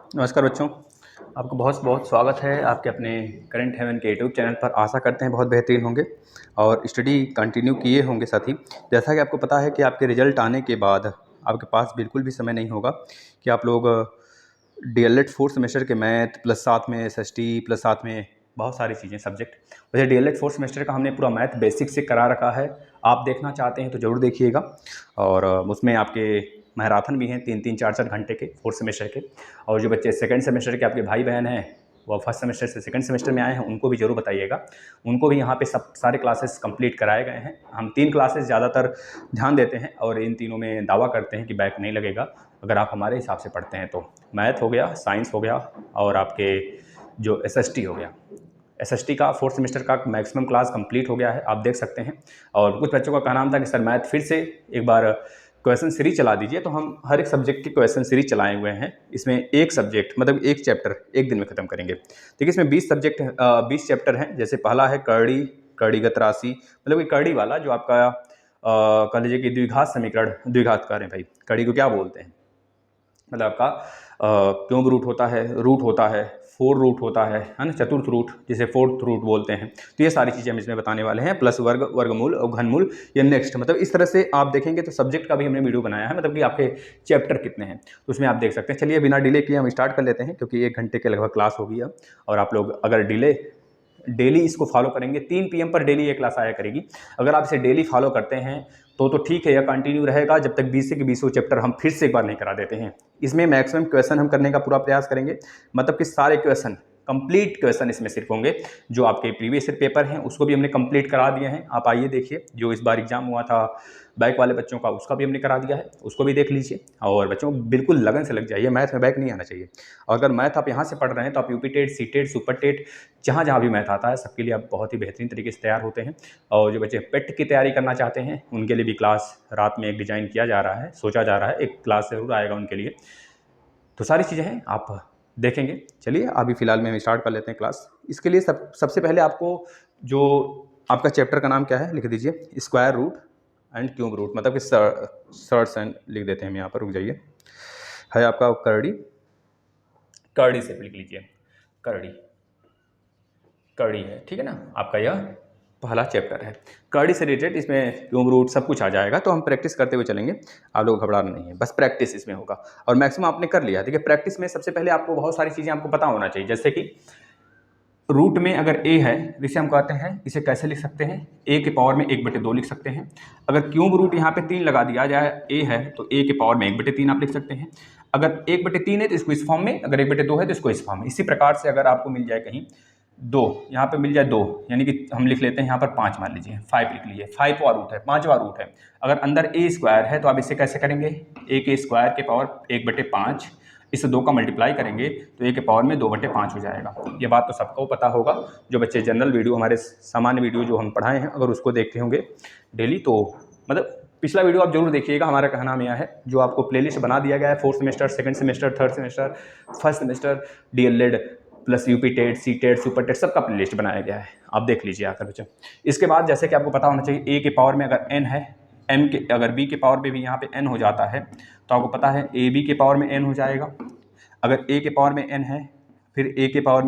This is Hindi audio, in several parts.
नमस्कार बच्चों, आपको बहुत बहुत स्वागत है आपके अपने करंट हेवन के यूट्यूब चैनल पर। आशा करते हैं बहुत बेहतरीन होंगे और स्टडी कंटिन्यू किए होंगे। साथ ही जैसा कि आपको पता है कि आपके रिजल्ट आने के बाद आपके पास बिल्कुल भी समय नहीं होगा कि आप लोग डीएलएड फोर्थ सेमेस्टर के मैथ प्लस साथ में एसएसटी प्लस साथ में बहुत सारी चीज़ें सब्जेक्ट। वैसे डीएलएड फोर्थ सेमेस्टर का हमने पूरा मैथ बेसिक से करा रखा है। आप देखना चाहते हैं तो ज़रूर देखिएगा। और उसमें आपके मैराथन भी हैं 3-3, 4-4 घंटे के फोर्थ सेमेस्टर के। और जो बच्चे सेकंड सेमेस्टर के आपके भाई बहन हैं वो फर्स्ट सेमेस्टर से सेकंड सेमेस्टर में आए हैं, उनको भी जरूर बताइएगा। उनको भी यहाँ पे सब सारे क्लासेस कंप्लीट कराए गए हैं। हम 3 क्लासेस ज़्यादातर ध्यान देते हैं और इन तीनों में दावा करते हैं कि बैक नहीं लगेगा अगर आप हमारे हिसाब से पढ़ते हैं तो। मैथ हो गया, साइंस हो गया और आपके जो एसएसटी हो गया। एसएसटी का फोर्थ सेमेस्टर का मैक्सिमम क्लास कंप्लीट हो गया है, आप देख सकते हैं। और कुछ बच्चों का कहना था कि सर मैथ फिर से एक बार क्वेश्चन सीरीज चला दीजिए, तो हम हर एक सब्जेक्ट की क्वेश्चन सीरीज चलाए हुए हैं। इसमें एक सब्जेक्ट मतलब एक चैप्टर एक दिन में खत्म करेंगे। देखिए इसमें 20 चैप्टर हैं। जैसे पहला है कर्ड़ीगत राशि, मतलब कि कर्ड़ी वाला जो आपका कह लीजिए कि द्विघात समीकरण, द्विघात कार्य भाई कर्ड़ी को क्या बोलते हैं, मतलब आपका क्यूब रूट होता है, फोर रूट होता है ना, चतुर्थ रूट जिसे फोर्थ रूट बोलते हैं। तो ये सारी चीज़ें हम इसमें बताने वाले हैं, प्लस वर्गमूल और घनमूल या नेक्स्ट। मतलब इस तरह से आप देखेंगे तो सब्जेक्ट का भी हमने वीडियो बनाया है, मतलब कि आपके चैप्टर कितने हैं तो उसमें आप देख सकते हैं। चलिए बिना डिले किए हम स्टार्ट कर लेते हैं, क्योंकि 1 घंटे के लगभग क्लास होगी अब। और आप लोग अगर डेली इसको फॉलो करेंगे, 3 PM पर डेली ये क्लास आया करेगी। अगर आप इसे डेली फॉलो करते हैं तो ठीक है, यह कंटिन्यू रहेगा जब तक 20 से 20 चैप्टर हम फिर से एक बार नहीं करा देते हैं। इसमें मैक्सिमम क्वेश्चन हम करने का पूरा प्रयास करेंगे, मतलब कि सारे क्वेश्चन कंप्लीट क्वेश्चन इसमें सिर्फ होंगे। जो आपके प्रीवियस ईयर पेपर हैं उसको भी हमने कंप्लीट करा दिए हैं। आप आइए देखिए, जो इस बार एग्जाम हुआ था बैक वाले बच्चों का उसका भी हमने करा दिया है, उसको भी देख लीजिए। और बच्चों बिल्कुल लगन से लग जाइए, मैथ में बैक नहीं आना चाहिए। और अगर मैथ आप यहाँ से पढ़ रहे हैं तो आप UP TET, C TET, super TET, जहाँ जहाँ भी मैथ आता है सबके लिए आप बहुत ही बेहतरीन तरीके से तैयार होते हैं। और जो बच्चे पेट की तैयारी करना चाहते हैं उनके लिए भी क्लास रात में एक डिज़ाइन किया जा रहा है, सोचा जा रहा है, एक क्लास ज़रूर आएगा उनके लिए। तो सारी चीज़ें हैं, आप देखेंगे। चलिए अभी फ़िलहाल में हम स्टार्ट कर लेते हैं क्लास। इसके लिए सबसे पहले आपको जो आपका चैप्टर का नाम क्या है लिख दीजिए, square root and cube root, मतलब कि सर्ट्स एंड लिख देते हैं हम यहाँ पर, रुक जाइए। है आपका कर्ड़ी से लिख लीजिए, कर्ड़ी है, ठीक है ना। आपका यह पहला चैप्टर है कर्ड़ी से रिलेटेड। इसमें क्यूब रूट सब कुछ आ जाएगा, तो हम प्रैक्टिस करते हुए चलेंगे, आप लोग घबराना नहीं है, बस प्रैक्टिस इसमें होगा। और मैक्सिमम आपने कर लिया। देखिए प्रैक्टिस में सबसे पहले आपको बहुत सारी चीज़ें आपको पता होना चाहिए। जैसे कि रूट में अगर a है, जिसे हम कहते हैं, इसे कैसे लिख सकते हैं, a के पावर में 1/2 लिख सकते हैं। अगर क्यूब रूट यहाँ पे 3 लगा दिया जाए, a है तो a के पावर में 1/3 आप लिख सकते हैं। अगर 1/3 है तो इसको इस फॉर्म में, अगर 1/2 है तो इसको इस फॉर्म में। इसी प्रकार से अगर आपको मिल जाए कहीं 2, यहाँ पे मिल जाए 2, यानी कि हम लिख लेते हैं यहाँ पर 5 मान लीजिए, 5 लिख लीजिए, 5वां रूट है, 5वां रूट है। अगर अंदर a स्क्वायर है तो आप इसे कैसे करेंगे, a के स्क्वायर के पावर 1/5, इससे 2 का मल्टीप्लाई करेंगे तो a के पावर में 2/5 हो जाएगा। ये बात तो सबको पता होगा। जो बच्चे जनरल वीडियो, हमारे सामान्य वीडियो जो हम पढ़ाए हैं, अगर उसको देखते होंगे डेली, तो मतलब पिछला वीडियो आप जरूर देखिएगा। हमारा कहना में यह है, जो आपको प्लेलिस्ट बना दिया गया है, fourth semester, second semester, third semester, first semester, DElEd plus UP TET, C TET, super TET, सबका प्लेलिस्ट बनाया गया है, आप देख लीजिए आकर बच्चों। इसके बाद जैसे कि आपको पता होना चाहिए, ए के पावर में अगर एन है, एम के अगर बी के पावर में भी यहाँ पे एन हो जाता है तो आपको पता है ए बी के पावर में एन हो जाएगा। अगर ए के पावर में एन है, फिर ए के पावर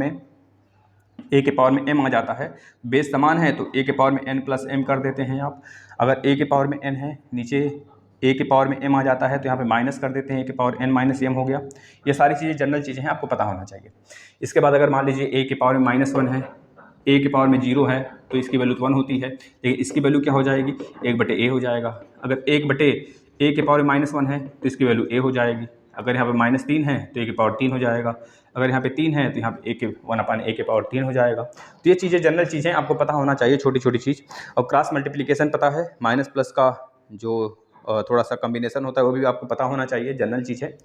में एम आ जाता है, बेस समान है तो ए के पावर में एन प्लस एम कर देते हैं आप। अगर ए के पावर में एन है, नीचे ए के पावर में एम आ जाता है तो यहाँ पे माइनस कर देते हैं, ए के पावर एन माइनस एम हो गया। ये सारी चीज़ें जनरल चीज़ें हैं, आपको पता होना चाहिए। इसके बाद अगर मान लीजिए ए के पावर में -1 है, ए के पावर में 0 है तो इसकी वैल्यू 1 होती है, लेकिन इसकी वैल्यू क्या हो जाएगी, 1/a हो जाएगा। अगर 1/a के पावर में -1 है तो इसकी वैल्यू a हो जाएगी। अगर यहाँ पर -3 है तो a के पावर 3 हो जाएगा। अगर यहाँ पे 3 है तो यहाँ पे 1/a के पावर 3 हो जाएगा। तो ये चीज़ें जनरल चीज़ें आपको पता होना चाहिए, छोटी छोटी चीज़। और क्रॉस मल्टीप्लिकेशन पता है, माइनस प्लस का जो थोड़ा सा कम्बिनेशन होता है वो भी आपको पता होना चाहिए, जनरल चीज़ है।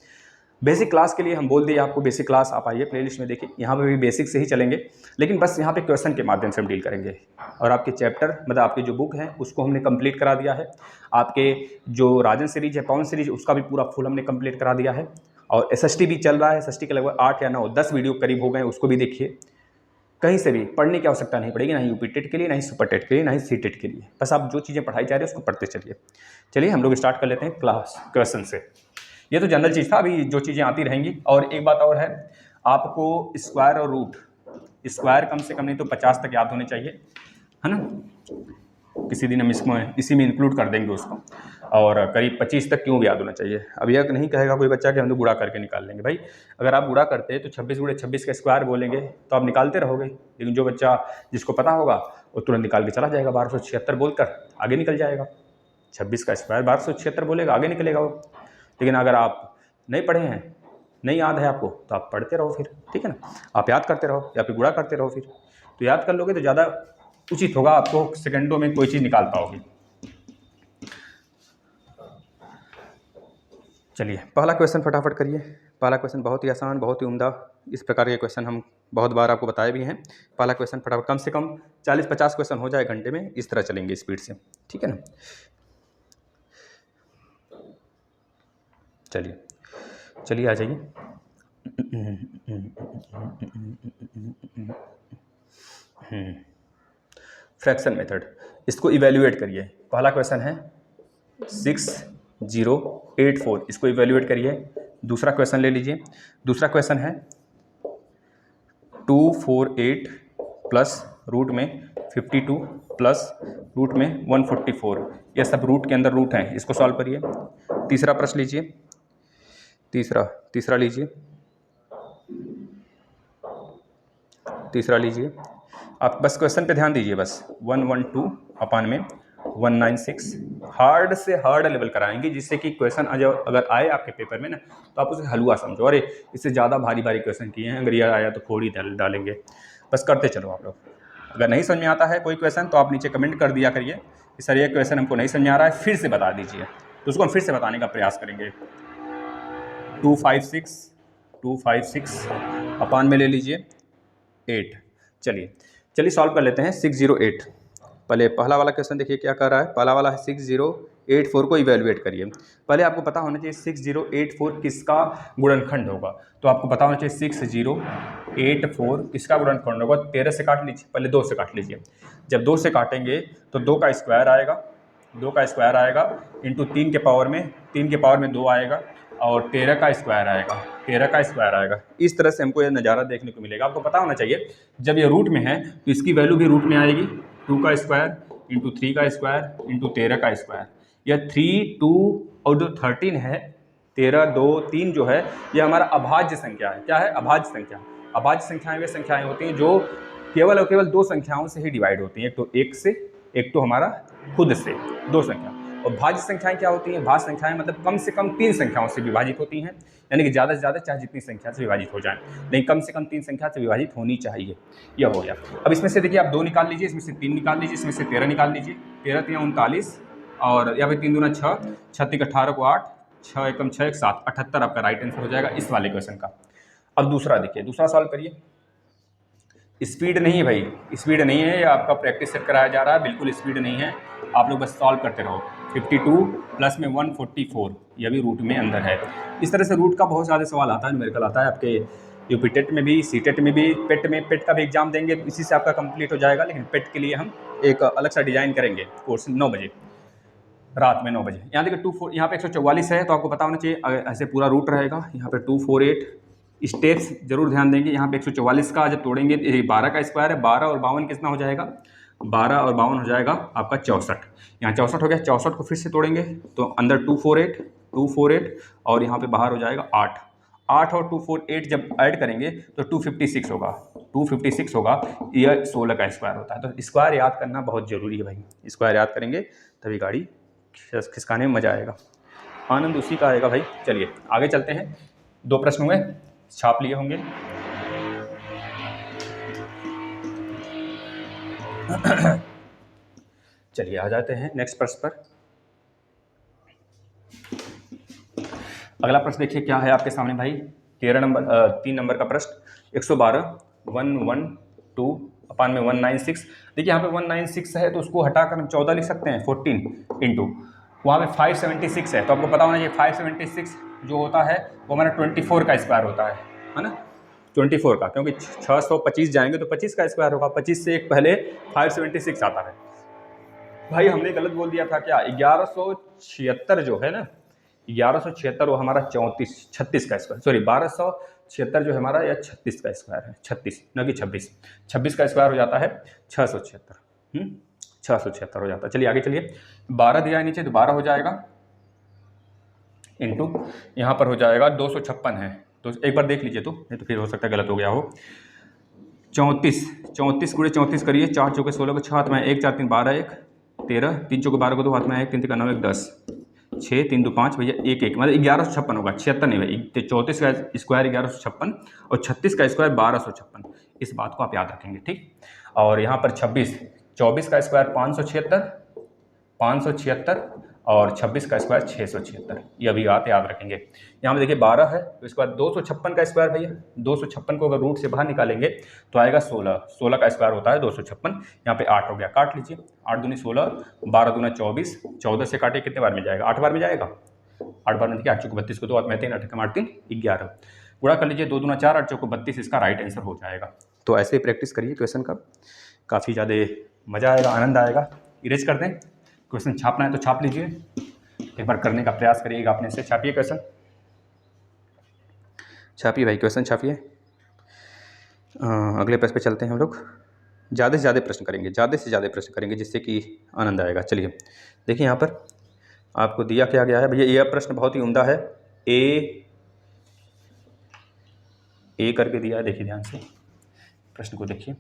बेसिक क्लास के लिए हम बोल दिए आपको, बेसिक क्लास आप आइए प्लेलिस्ट में देखिए, यहाँ पे भी बेसिक से ही चलेंगे, लेकिन बस यहाँ पे क्वेश्चन के माध्यम से हम डील करेंगे। और आपके चैप्टर मतलब आपकी जो बुक है उसको हमने कंप्लीट करा दिया है। आपके जो राजन सीरीज है, पवन सीरीज, उसका भी पूरा फुल हमने कंप्लीट करा दिया है। और एसएसटी भी चल रहा है, एसएसटी के लगभग 8 या 9, 10 वीडियो करीब हो गए, उसको भी देखिए। कहीं से भी पढ़ने की आवश्यकता नहीं पड़ेगी, ना ही यूपी टेट के लिए, ना ही सुपर टेट के लिए, ना ही सी टेट के लिए। बस आप जो चीज़ें पढ़ाई जा रही है उसको पढ़ते चलिए। चलिए हम लोग स्टार्ट कर लेते हैं क्लास क्वेश्चन से। ये तो जनरल चीज़ था, अभी जो चीज़ें आती रहेंगी। और एक बात और है, आपको स्क्वायर और रूट, स्क्वायर कम से कम नहीं तो 50 तक याद होने चाहिए, है ना। किसी दिन हम इसमें इसी में इंक्लूड कर देंगे उसको। और करीब 25 तक क्यों भी याद होना चाहिए। अब यह नहीं कहेगा कोई बच्चा कि हम तो गुणा करके निकाल लेंगे। भाई अगर आप गुणा करते हैं तो 26 गुणे 26 का स्क्वायर बोलेंगे तो आप निकालते रहोगे, लेकिन जो बच्चा जिसको पता होगा वो तुरंत निकाल के चला जाएगा, 1276 बोलकर आगे निकल जाएगा। 26 का स्क्वायर 1276 बोलेगा, आगे निकलेगा वो। लेकिन अगर आप नहीं पढ़े हैं, नहीं याद है आपको, तो आप पढ़ते रहो फिर, ठीक है ना, आप याद करते रहो या फिर गुणा करते रहो। फिर तो याद कर लोगे तो ज़्यादा उचित होगा, आपको सेकंडों में कोई चीज़ निकाल पाओगे। चलिए पहला क्वेश्चन फटाफट करिए। पहला क्वेश्चन बहुत ही आसान, बहुत ही उम्दा। इस प्रकार के क्वेश्चन हम बहुत बार आपको बताए भी हैं। पहला क्वेश्चन फटाफट, कम से कम 40-50 क्वेश्चन हो जाए घंटे में, इस तरह चलेंगे स्पीड से, ठीक है ना। चलिए चलिए आ जाइए। फ्रैक्शन मेथड, इसको इवेल्युएट करिए। पहला क्वेश्चन है 6084, इसको इवेल्युएट करिए। दूसरा क्वेश्चन ले लीजिए। दूसरा क्वेश्चन है 248 प्लस रूट में 52 प्लस रूट में 144, ये सब रूट के अंदर रूट हैं, इसको सॉल्व करिए। तीसरा प्रश्न लीजिए, तीसरा लीजिए, तीसरा लीजिए। आप बस क्वेश्चन पे ध्यान दीजिए, बस 112 अपान में 196, हार्ड से हार्ड लेवल कराएंगे, जिससे कि क्वेश्चन अगर आए आपके पेपर में ना, तो आप उसे हलवा समझो। अरे इससे ज़्यादा भारी भारी क्वेश्चन किए हैं, अगर यह आया तो फोड़ ही डालेंगे। बस करते चलो आप लोग। अगर नहीं समझ में आता है कोई क्वेश्चन तो आप नीचे कमेंट कर दिया करिए कि सर ये क्वेश्चन हमको नहीं समझ में आ रहा है, फिर से बता दीजिए, तो उसको हम फिर से बताने का प्रयास करेंगे। 256 अपान में ले लीजिए 8। चलिए सॉल्व कर लेते हैं। 608, पहले पहला वाला क्वेश्चन देखिए क्या कर रहा है। पहला वाला है 6084 को इवेल्युएट करिए। पहले आपको पता होना चाहिए 6084 किसका गुणनखंड होगा, तो आपको पता होना चाहिए 6084 किसका गुणनखंड होगा। 13 से काट लीजिए, पहले 2 से काट लीजिए। जब 2 से काटेंगे तो 2 का स्क्वायर आएगा, 2 का स्क्वायर आएगा इंटू 3 के पावर में 2 आएगा, और 13 का स्क्वायर आएगा, 13 का स्क्वायर आएगा। इस तरह से हमको ये नज़ारा देखने को मिलेगा। आपको पता होना चाहिए जब ये रूट में है तो इसकी वैल्यू भी रूट में आएगी। 2 का स्क्वायर इंटू 3 का स्क्वायर इंटू 13 का स्क्वायर। यह 3, 2 और जो 13 है, 13, 2, 3 जो है, ये हमारा अभाज्य संख्या है। क्या है? अभाज्य संख्या। अभाज्य संख्याएं वे संख्याएं होती हैं जो केवल और केवल 2 संख्याओं से ही डिवाइड होती हैं, एक तो 1 से, एक तो हमारा खुद से, 2 संख्या। और भाज्य संख्याएं क्या होती हैं? भाज्य संख्याएं मतलब कम से कम 3 संख्याओं से विभाजित होती हैं, यानी कि ज़्यादा से ज़्यादा चाहे जितनी संख्या से विभाजित हो जाए, लेकिन कम से कम 3 संख्या से विभाजित होनी चाहिए। यह हो गया। अब इसमें से देखिए आप 2 निकाल लीजिए, इसमें से 3 निकाल लीजिए, इसमें से 13 निकाल लीजिए। 13 3 39, और या फिर 3 दूना 6, 6 3 18 को 8, 6 एकम 6 1 7, 78 आपका राइट आंसर हो जाएगा इस वाले क्वेश्चन का। अब दूसरा देखिए, दूसरा सॉल्व करिए। स्पीड नहीं है भाई, स्पीड नहीं है, ये आपका प्रैक्टिस सेट कराया जा रहा है, बिल्कुल स्पीड नहीं है। आप लोग बस सॉल्व करते रहो। 52 प्लस में 144, यह भी रूट में अंदर है। इस तरह से रूट का बहुत ज़्यादा सवाल आता है, न्यूमेरिकल आता है आपके यूपी टेट में भी, सी टेट में भी, पेट का भी एग्जाम देंगे तो इसी से आपका कंप्लीट हो जाएगा। लेकिन पेट के लिए हम एक अलग सा डिज़ाइन करेंगे कोर्स 9 बजे, रात में 9 बजे। यहाँ देखिए 24, यहाँ पे 144 है, तो आपको पता होना चाहिए ऐसे पूरा रूट रहेगा। यहाँ पे 248 स्टेप्स जरूर ध्यान देंगे। यहाँ पे 144 का जब तोड़ेंगे, 12 का स्क्वायर है, 12 और 52 कितना हो जाएगा? 12 और 52 हो जाएगा आपका 64। यहाँ 64 हो गया, 64 को फिर से तोड़ेंगे तो अंदर 248 और यहाँ पे बाहर हो जाएगा 8 और 248 जब ऐड करेंगे तो 256 होगा। 256 होगा, यह 16 का स्क्वायर होता है। तो स्क्वायर याद करना बहुत ज़रूरी है भाई, स्क्वायर याद करेंगे तभी गाड़ी खिसकाने में मज़ा आएगा, आनंद उसी का आएगा भाई। चलिए आगे चलते हैं। 2 प्रश्न हुए, छाप लिए होंगे। चलिए आ जाते हैं नेक्स्ट प्रश्न पर। अगला प्रश्न देखिए क्या है आपके सामने भाई। 3 नंबर का प्रश्न। 112 112 अपान में 196। देखिए यहाँ पे 196 है तो उसको हटाकर हम 14 लिख सकते हैं, 14 इंटू वहाँ पे 576 है, तो आपको पता होना चाहिए 576 जो होता है वो हमारा 24 का स्क्वायर होता है ना, 24 का, क्योंकि 625 जाएंगे तो 25 का स्क्वायर होगा। 25 से एक पहले 576 आता है। भाई हमने गलत बोल दिया था क्या? 1176 जो है ना, 1176 वो हमारा 36 का स्क्वायर, सॉरी 1276 जो है हमारा, या 36 का स्क्वायर है, 36 न कि 26 का स्क्वायर हो जाता है 676, 676 हो जाता है। चलिए आगे चलिए, 12 दिया है नीचे तो 12 हो जाएगा, इंटू यहाँ पर हो जाएगा 256 है, तो एक बार देख लीजिए तो, नहीं तो फिर हो सकता है गलत हो गया हो। 34 गुणे 34 करिए, 4 चौके 16 को 6 हाथ में 1 4 3 12 1 13, 3 चौके 12 को 2 हाथ में 1 3 3 9 1 10, 6 3 2 5 भैया 1 1, मतलब 1156 होगा, 76 नहीं भाई, 34 का स्क्वायर 1156 और 36 का स्क्वायर 1256, इस बात को आप याद रखेंगे, ठीक। और यहाँ पर 24 का स्क्वायर 576 और 26 का स्क्वायर 676, ये अभी आप याद रखेंगे। यहाँ पे देखिए 12 है तो इसके बाद 256 का स्क्वायर भैया, 256 को अगर रूट से बाहर निकालेंगे तो आएगा 16 का स्क्वायर होता है 256, यहाँ पे 8 हो गया, काट लीजिए, 8 दूनी 16, 12 दूना 24, 14 से काटे कितने बार में जाएगा, 8 बार में जाएगा, 8 बार में देखिए 8 चौको 32 को 2 हाथ में 3, 8 8 3 11, गुणा कर लीजिए, 2 दूना 4, 8 चौको 32, इसका राइट आंसर हो जाएगा। तो ऐसे ही प्रैक्टिस करिए क्वेश्चन का, काफ़ी ज़्यादा मज़ा आएगा, आनंद आएगा। इरेज कर दें, क्वेश्चन छापना है तो छाप लीजिए, एक बार करने का प्रयास करिएगा अपने से, छापिए क्वेश्चन, छापिए भाई क्वेश्चन छापिए। अगले प्रश्न पे चलते हैं हम लोग, ज़्यादा से ज़्यादा प्रश्न करेंगे, ज़्यादा से ज़्यादा प्रश्न करेंगे जिससे कि आनंद आएगा। चलिए देखिए यहाँ पर आपको दिया क्या गया है भैया, यह प्रश्न बहुत ही उम्दा है, ए करके दिया है, देखिए ध्यान से प्रश्न को देखिए,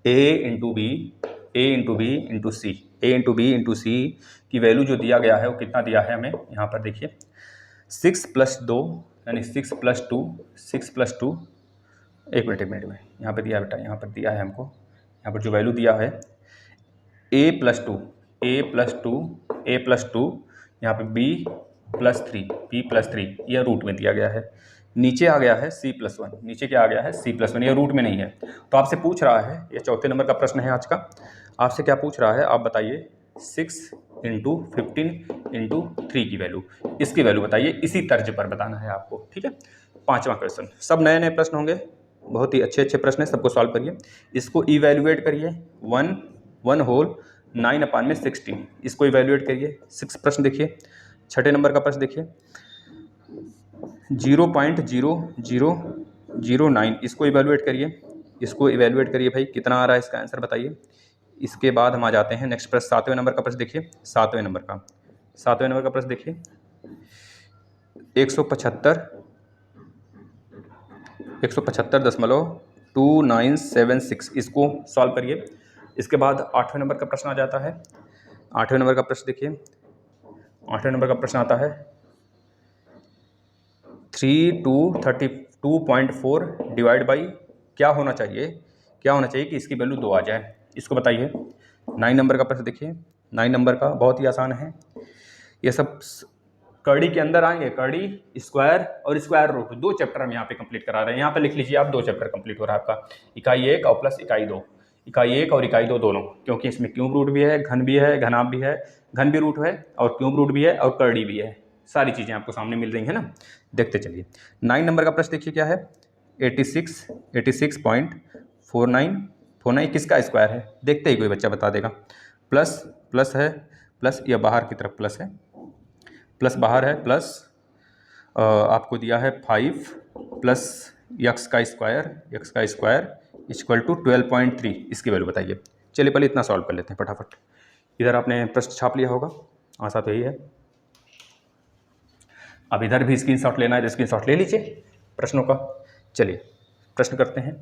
ए इंटू बी इंटू सी की वैल्यू जो दिया गया है वो कितना दिया है हमें, यहाँ पर देखिए 6 + 2 यानी 6 + 2, एक मिनट में यहाँ पर दिया है बेटा, यहाँ पर दिया है हमको, यहाँ पर जो वैल्यू दिया है a + 2 यहाँ पे b + 3 यह रूट में दिया गया है, नीचे आ गया है c+1, नीचे क्या आ गया है c+1, ये रूट में नहीं है। तो आपसे पूछ रहा है, ये चौथे नंबर का प्रश्न है आज का, आपसे क्या पूछ रहा है आप बताइए, 6 × 15 × 3 की वैल्यू, इसकी वैल्यू बताइए, इसी तर्ज पर बताना है आपको, ठीक है। 5वां क्वेश्चन, सब नए नए प्रश्न होंगे, बहुत ही अच्छे अच्छे प्रश्न है, सबको सॉल्व करिए, इसको इवैल्यूएट करिए, 1 होल 9/16, इसको इवैल्यूएट करिए। 6 प्रश्न देखिए, छठे नंबर का प्रश्न देखिए, 0.0009, इसको इवैल्यूएट करिए भाई, कितना आ रहा है इसका आंसर बताइए। इसके बाद हम आ जाते हैं नेक्स्ट प्रश्न, 7वें नंबर का प्रश्न देखिए, 7वें नंबर का प्रश्न देखिए, 175.2976, इसको सॉल्व करिए। इसके बाद 8वें नंबर का प्रश्न आ जाता है, 8वें नंबर का प्रश्न देखिए, 8वें नंबर का प्रश्न आता है 3 to 32.4 डिवाइड बाई क्या होना चाहिए कि इसकी वैल्यू 2 आ जाए, इसको बताइए। 9 नंबर का प्रश्न देखिए, 9 नंबर का बहुत ही आसान है, ये सब कड़ी के अंदर आएंगे, कड़ी, स्क्वायर और स्क्वायर रूट, 2 चैप्टर हम यहाँ पे कंप्लीट करा रहे हैं, यहाँ पे लिख लीजिए आप 2 चैप्टर कंप्लीट हो रहा है आपका, इकाई 1 और प्लस इकाई 2, इकाई 1 और इकाई 2 दोनों, क्योंकि इसमें क्यूब रूट भी है, घन भी है, घनाभ भी है, घन भी रूट है और क्यूब रूट भी है और करड़ी भी है, सारी चीज़ें आपको सामने मिल रही हैं ना। देखते चलिए, 9 नंबर का प्रश्न देखिए क्या है, 86.49 किसका स्क्वायर है, देखते ही कोई बच्चा बता देगा। प्लस है, प्लस या बाहर की तरफ प्लस है, प्लस बाहर है, प्लस आपको दिया है 5 प्लस x का स्क्वायर इक्वल टू 12.3, इसकी वैल्यू बताइए। चलिए पहले इतना सॉल्व कर लेते हैं फटाफट, इधर आपने प्रश्न छाप लिया होगा, आसान तो यही है। अब इधर भी स्क्रीनशॉट लेना है तो स्क्रीनशॉट ले लीजिए प्रश्नों का। चलिए प्रश्न करते हैं,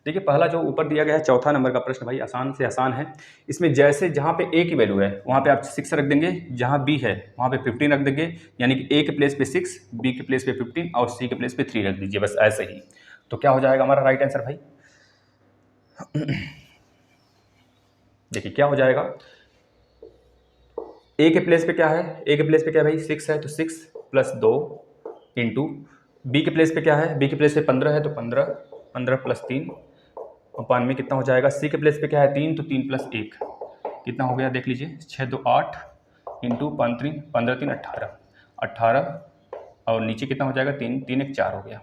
देखिए पहला जो ऊपर दिया गया है 4था नंबर का प्रश्न भाई आसान से आसान है, इसमें जैसे जहाँ पे a की वैल्यू है वहाँ पे आप 6 रख देंगे, जहाँ b है वहाँ पे 15 रख देंगे, यानी कि a के प्लेस पे 6, b के प्लेस पे 15 और c के प्लेस पे 3 रख दीजिए, बस ऐसे ही। तो क्या हो जाएगा हमारा राइट आंसर भाई, देखिए क्या हो जाएगा, a के प्लेस पे क्या है, भाई 6 है तो 6 + 2 इंटू b के प्लेस पे क्या है, b के प्लेस पे 15 है तो 15 + 3 और में कितना हो जाएगा, c के प्लेस पे क्या है 3 तो 3 + 1 कितना हो गया देख लीजिए, 6 2 8 इंटू 15 3 18 और नीचे कितना हो जाएगा 3 3 1 4 हो गया।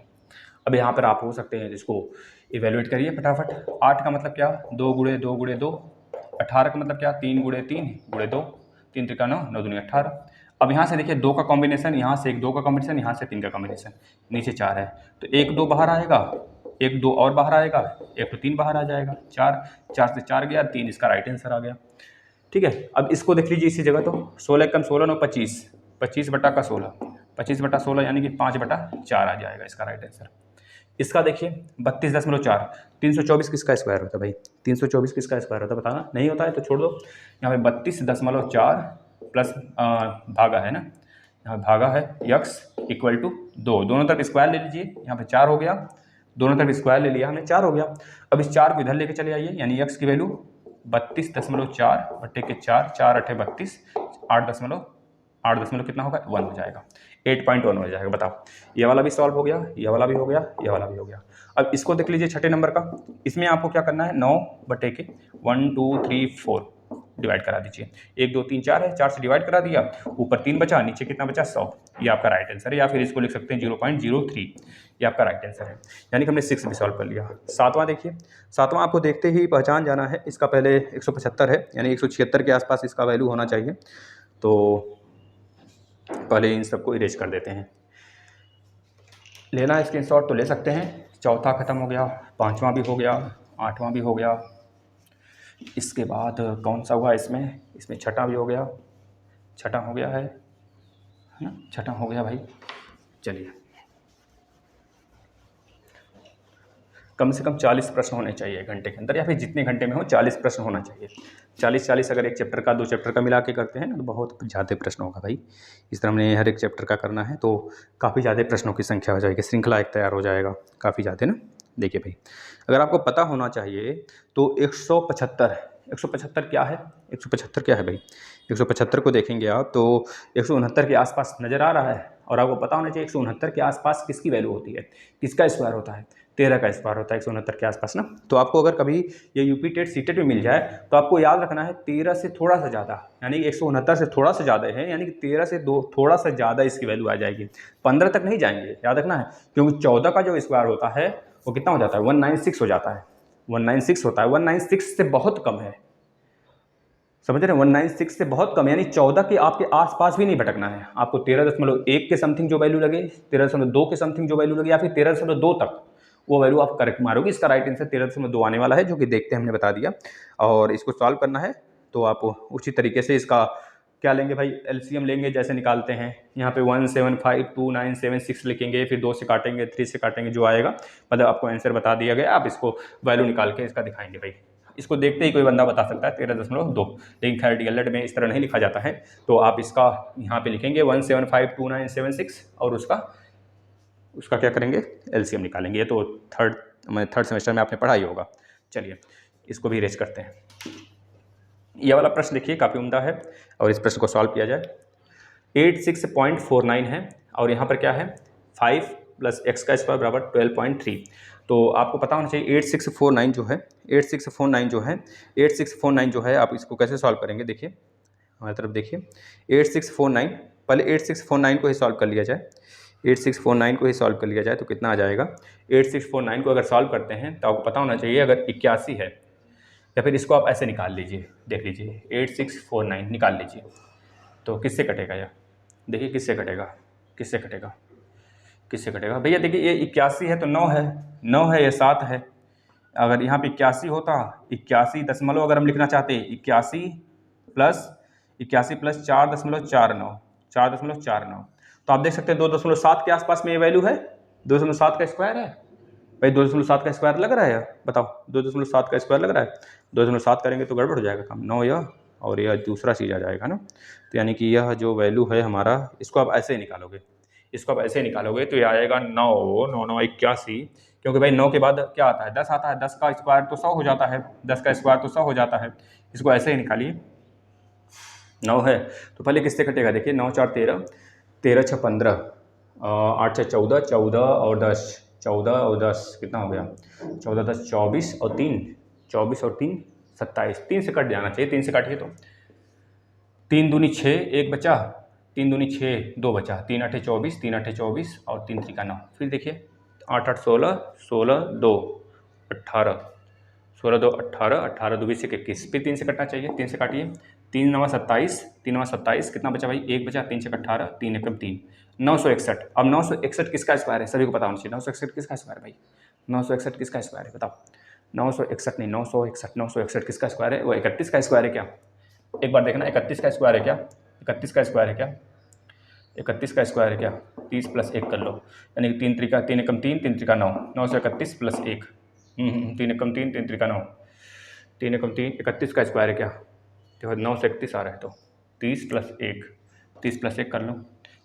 अब यहाँ पर आप हो सकते हैं जिसको इवेल्युएट करिए फटाफट। 8 का मतलब क्या, 2 × 2 × 2, 18 का मतलब क्या, 3 × 3 × 2, 3 × 9 9 दूनी 18, अब यहाँ से देखिए 2 का कॉम्बिनेशन, यहाँ से 2 का कॉम्बिनेशन, यहाँ से 3 का कॉम्बिनेशन, नीचे 4 है तो 1 2 बाहर आएगा, 1 2 और बाहर आएगा, 1 तो 3 बाहर आ जाएगा, 4 से 4 गया, 3 इसका राइट आंसर आ गया। ठीक है, अब इसको देख लीजिए इसी जगह, तो 16 कम 16 9 25, 25 बटा का 16, 25 बटा 16 यानी कि 5 बटा 4 आ जाएगा इसका राइट आंसर। इसका देखिए 32.4, 324 किसका स्क्वायर होता है भाई? 324 किसका स्क्वायर होता है बताना? नहीं होता है तो छोड़ दो। यहाँ पे 32.4 प्लस भागा है ना, यहाँ भागा है यक्स इक्वल टू 2, दोनों तरफ स्क्वायर ले लीजिए, यहाँ पे 4 हो गया, दोनों तरफ स्क्वायर ले लिया हमने, 4 हो गया। अब इस 4 को इधर लेके चले आइए, यानी यक्स की वैल्यू 32.4 बटे के 4, 4 8 32, 8 कितना होगा 1 हो जाएगा, 8.1 हो जाएगा। बताओ, ये वाला भी सॉल्व हो गया, ये वाला भी हो गया, ये वाला भी हो गया। अब इसको देख लीजिए छठे नंबर का, इसमें आपको क्या करना है, 9 बटे के 1 2 3 4 डिवाइड करा दीजिए, 1 2 3 4 है, 4 से डिवाइड करा दिया, ऊपर 3 बचा, नीचे कितना बचा 100, ये आपका राइट आंसर है। या फिर इसको लिख सकते हैं 0.03, ये आपका राइट आंसर है। यानी कि हमने 6 भी सॉल्व कर लिया। सातवां देखिए, सातवां आपको देखते ही पहचान जाना है, इसका पहले 175 है, यानी 176 के आसपास इसका वैल्यू होना चाहिए। तो पहले इन सबको इरेज कर देते हैं, लेना है स्क्रीनशॉट तो ले सकते हैं। चौथा खत्म हो गया, पांचवा भी हो गया, आठवां भी हो गया, इसके बाद कौन सा हुआ इसमें, इसमें छठा भी हो गया, छठा हो गया है ना, छठा हो गया भाई। चलिए, कम से कम 40 प्रश्न होने चाहिए घंटे के अंदर, या फिर जितने घंटे में हो 40 प्रश्न होना चाहिए। 40 अगर एक चैप्टर का 2 चैप्टर का मिला के करते हैं ना तो बहुत ज़्यादा प्रश्न होगा भाई। इस तरह हमने हर एक चैप्टर का करना है तो काफ़ी ज़्यादा प्रश्नों की संख्या हो जाएगी, श्रृंखला एक तैयार हो जाएगा काफ़ी ज़्यादा ना। देखिए भाई, अगर आपको पता होना चाहिए तो 175 क्या है, 175 क्या है भाई? 175 को देखेंगे आप तो 169 के आसपास नज़र आ रहा है, और आपको पता होना चाहिए 169 के आसपास किसकी वैल्यू होती है, किसका स्क्वायर होता है, 13 का स्क्वायर होता है 169 के आसपास ना। तो आपको अगर कभी ये यूपी टेट सी टेट में मिल जाए तो आपको याद रखना है 13 से थोड़ा सा ज़्यादा, यानी 169 से थोड़ा सा ज़्यादा है, यानी कि 13 से थोड़ा सा ज़्यादा इसकी वैल्यू आ जाएगी, 15 तक नहीं जाएंगे, याद रखना है। क्योंकि 14 का जो स्क्वायर होता है वो कितना हो जाता है, 196 हो जाता है, 196 होता है, 196 से बहुत कम है, समझ रहे हैं, 196 से बहुत कम, यानी 14 के आपके आसपास भी नहीं भटकना है। आपको 13.1 के समथिंग जो वैल्यू लगे, 13.2 के समथिंग जो वैल्यू लगे, या फिर 13.2 तक वो वैल्यू आप करेक्ट मारोगे। इसका राइट आंसर 13.2 आने वाला है, जो कि देखते हैं हमने बता दिया। और इसको सॉल्व करना है तो आप उसी तरीके से इसका क्या लेंगे भाई, एलसीएम लेंगे, जैसे निकालते हैं यहाँ पे 1752976 लिखेंगे, फिर 2 से काटेंगे, 3 से काटेंगे, जो आएगा मतलब आपको आंसर बता दिया गया, आप इसको वैल्यू निकाल के इसका दिखाएंगे भाई। इसको देखते ही कोई बंदा बता सकता है 13.2, लेकिन खैर डीएलएड में इस तरह नहीं लिखा जाता है। तो आप इसका यहाँ पे लिखेंगे 1752976 और उसका क्या करेंगे, एलसीएम निकालेंगे। ये तो थर्ड सेमेस्टर में आपने पढ़ा ही होगा। चलिए, इसको भी इरेज करते हैं। यह वाला प्रश्न देखिए काफ़ी उम्दा है, और इस प्रश्न को सॉल्व किया जाए। 86.49 है, और यहाँ पर क्या है 5 + x का स्क्वायर बराबर 12.3। तो आपको पता होना चाहिए 8649 जो है, 8649 जो है, आप इसको कैसे सॉल्व करेंगे, देखिए हमारी तरफ देखिए। 8649, पहले 8649 को ही सॉल्व कर लिया जाए, 8649 को ही सॉल्व कर लिया जाए तो कितना आ जाएगा। 8649 को अगर सॉल्व करते हैं तो आपको पता होना चाहिए, अगर 81 है, या फिर इसको आप ऐसे निकाल लीजिए, देख लीजिए 8649 निकाल लीजिए तो किससे कटेगा यह, देखिए किससे कटेगा, किससे कटेगा, किससे कटेगा भैया। देखिए ये 81 है तो 9 है, 9 है, ये 7 है। अगर यहाँ पे 81 होता, 81 दशमलव अगर हम लिखना चाहते, 81 प्लस 4.49, 4.49, तो आप देख सकते हैं 2.7 के आसपास में ये वैल्यू है, 2.7 का स्क्वायर है भाई, 2.7 का स्क्वायर लग रहा है यार, बताओ 2.7 का स्क्वायर लग रहा है, 2.7 करेंगे तो गड़बड़ हो जाएगा काम, 9 यह और यह दूसरा चीज़ आ जाएगा ना। तो यानी कि यह जो वैल्यू है हमारा, इसको आप ऐसे ही निकालोगे, इसको आप ऐसे ही निकालोगे तो ये आएगा 9 क्योंकि भाई 9 के बाद क्या आता है, 10 आता है, 10 का स्क्वायर तो 100 हो जाता है, 10 का स्क्वायर तो 100 हो जाता है। इसको ऐसे ही निकालिए, 9 है तो पहले किससे कटेगा, देखिए 9 4 13, 13 6 15, 8 6 14, 14 और 10, 14 और 10 कितना हो गया, 14 10 24 और 3, 24 और 3 27, 3 से कट जाना चाहिए, 3 से काटिए तो 3 दूनी 6, 1 बचा, 3 दूनी 6, 2 बचा, 3 8 24, 3 8 24 और 3 3 9। फिर देखिए 8 8 16, 16 2 18, 16 2 18, 18 2 20 21, फिर 3 से कटना चाहिए, 3 से काटिए, 3 9 27 कितना बचा भाई, 1 बचा, 3 6 18, 3 एकम 3, 961। अब 961 किसका स्क्वायर है, सभी को पता होना चाहिए। 961 किसका स्क्वायर है भाई, 961 किसका स्क्वायर है बताओ। 961 नहीं, 961 किसका स्क्वायर है, वो 31 का स्क्वायर है क्या, एक बार देखना 31 का स्क्वायर है क्या, 31 का स्क्वायर है क्या, 31 का स्क्वायर है क्या, 30 प्लस 1 कर लो, यानी कि 3 त्रिका 3 एकम 3, 3 त्रिका 9, 931 प्लस 1, 3 एकम 3, 3 त्रिका 9, 3 एकम 3, 31 का स्क्वायर है क्या, देखो 931 आ रहा है, तो 30 प्लस 1, 30 प्लस 1 कर लो,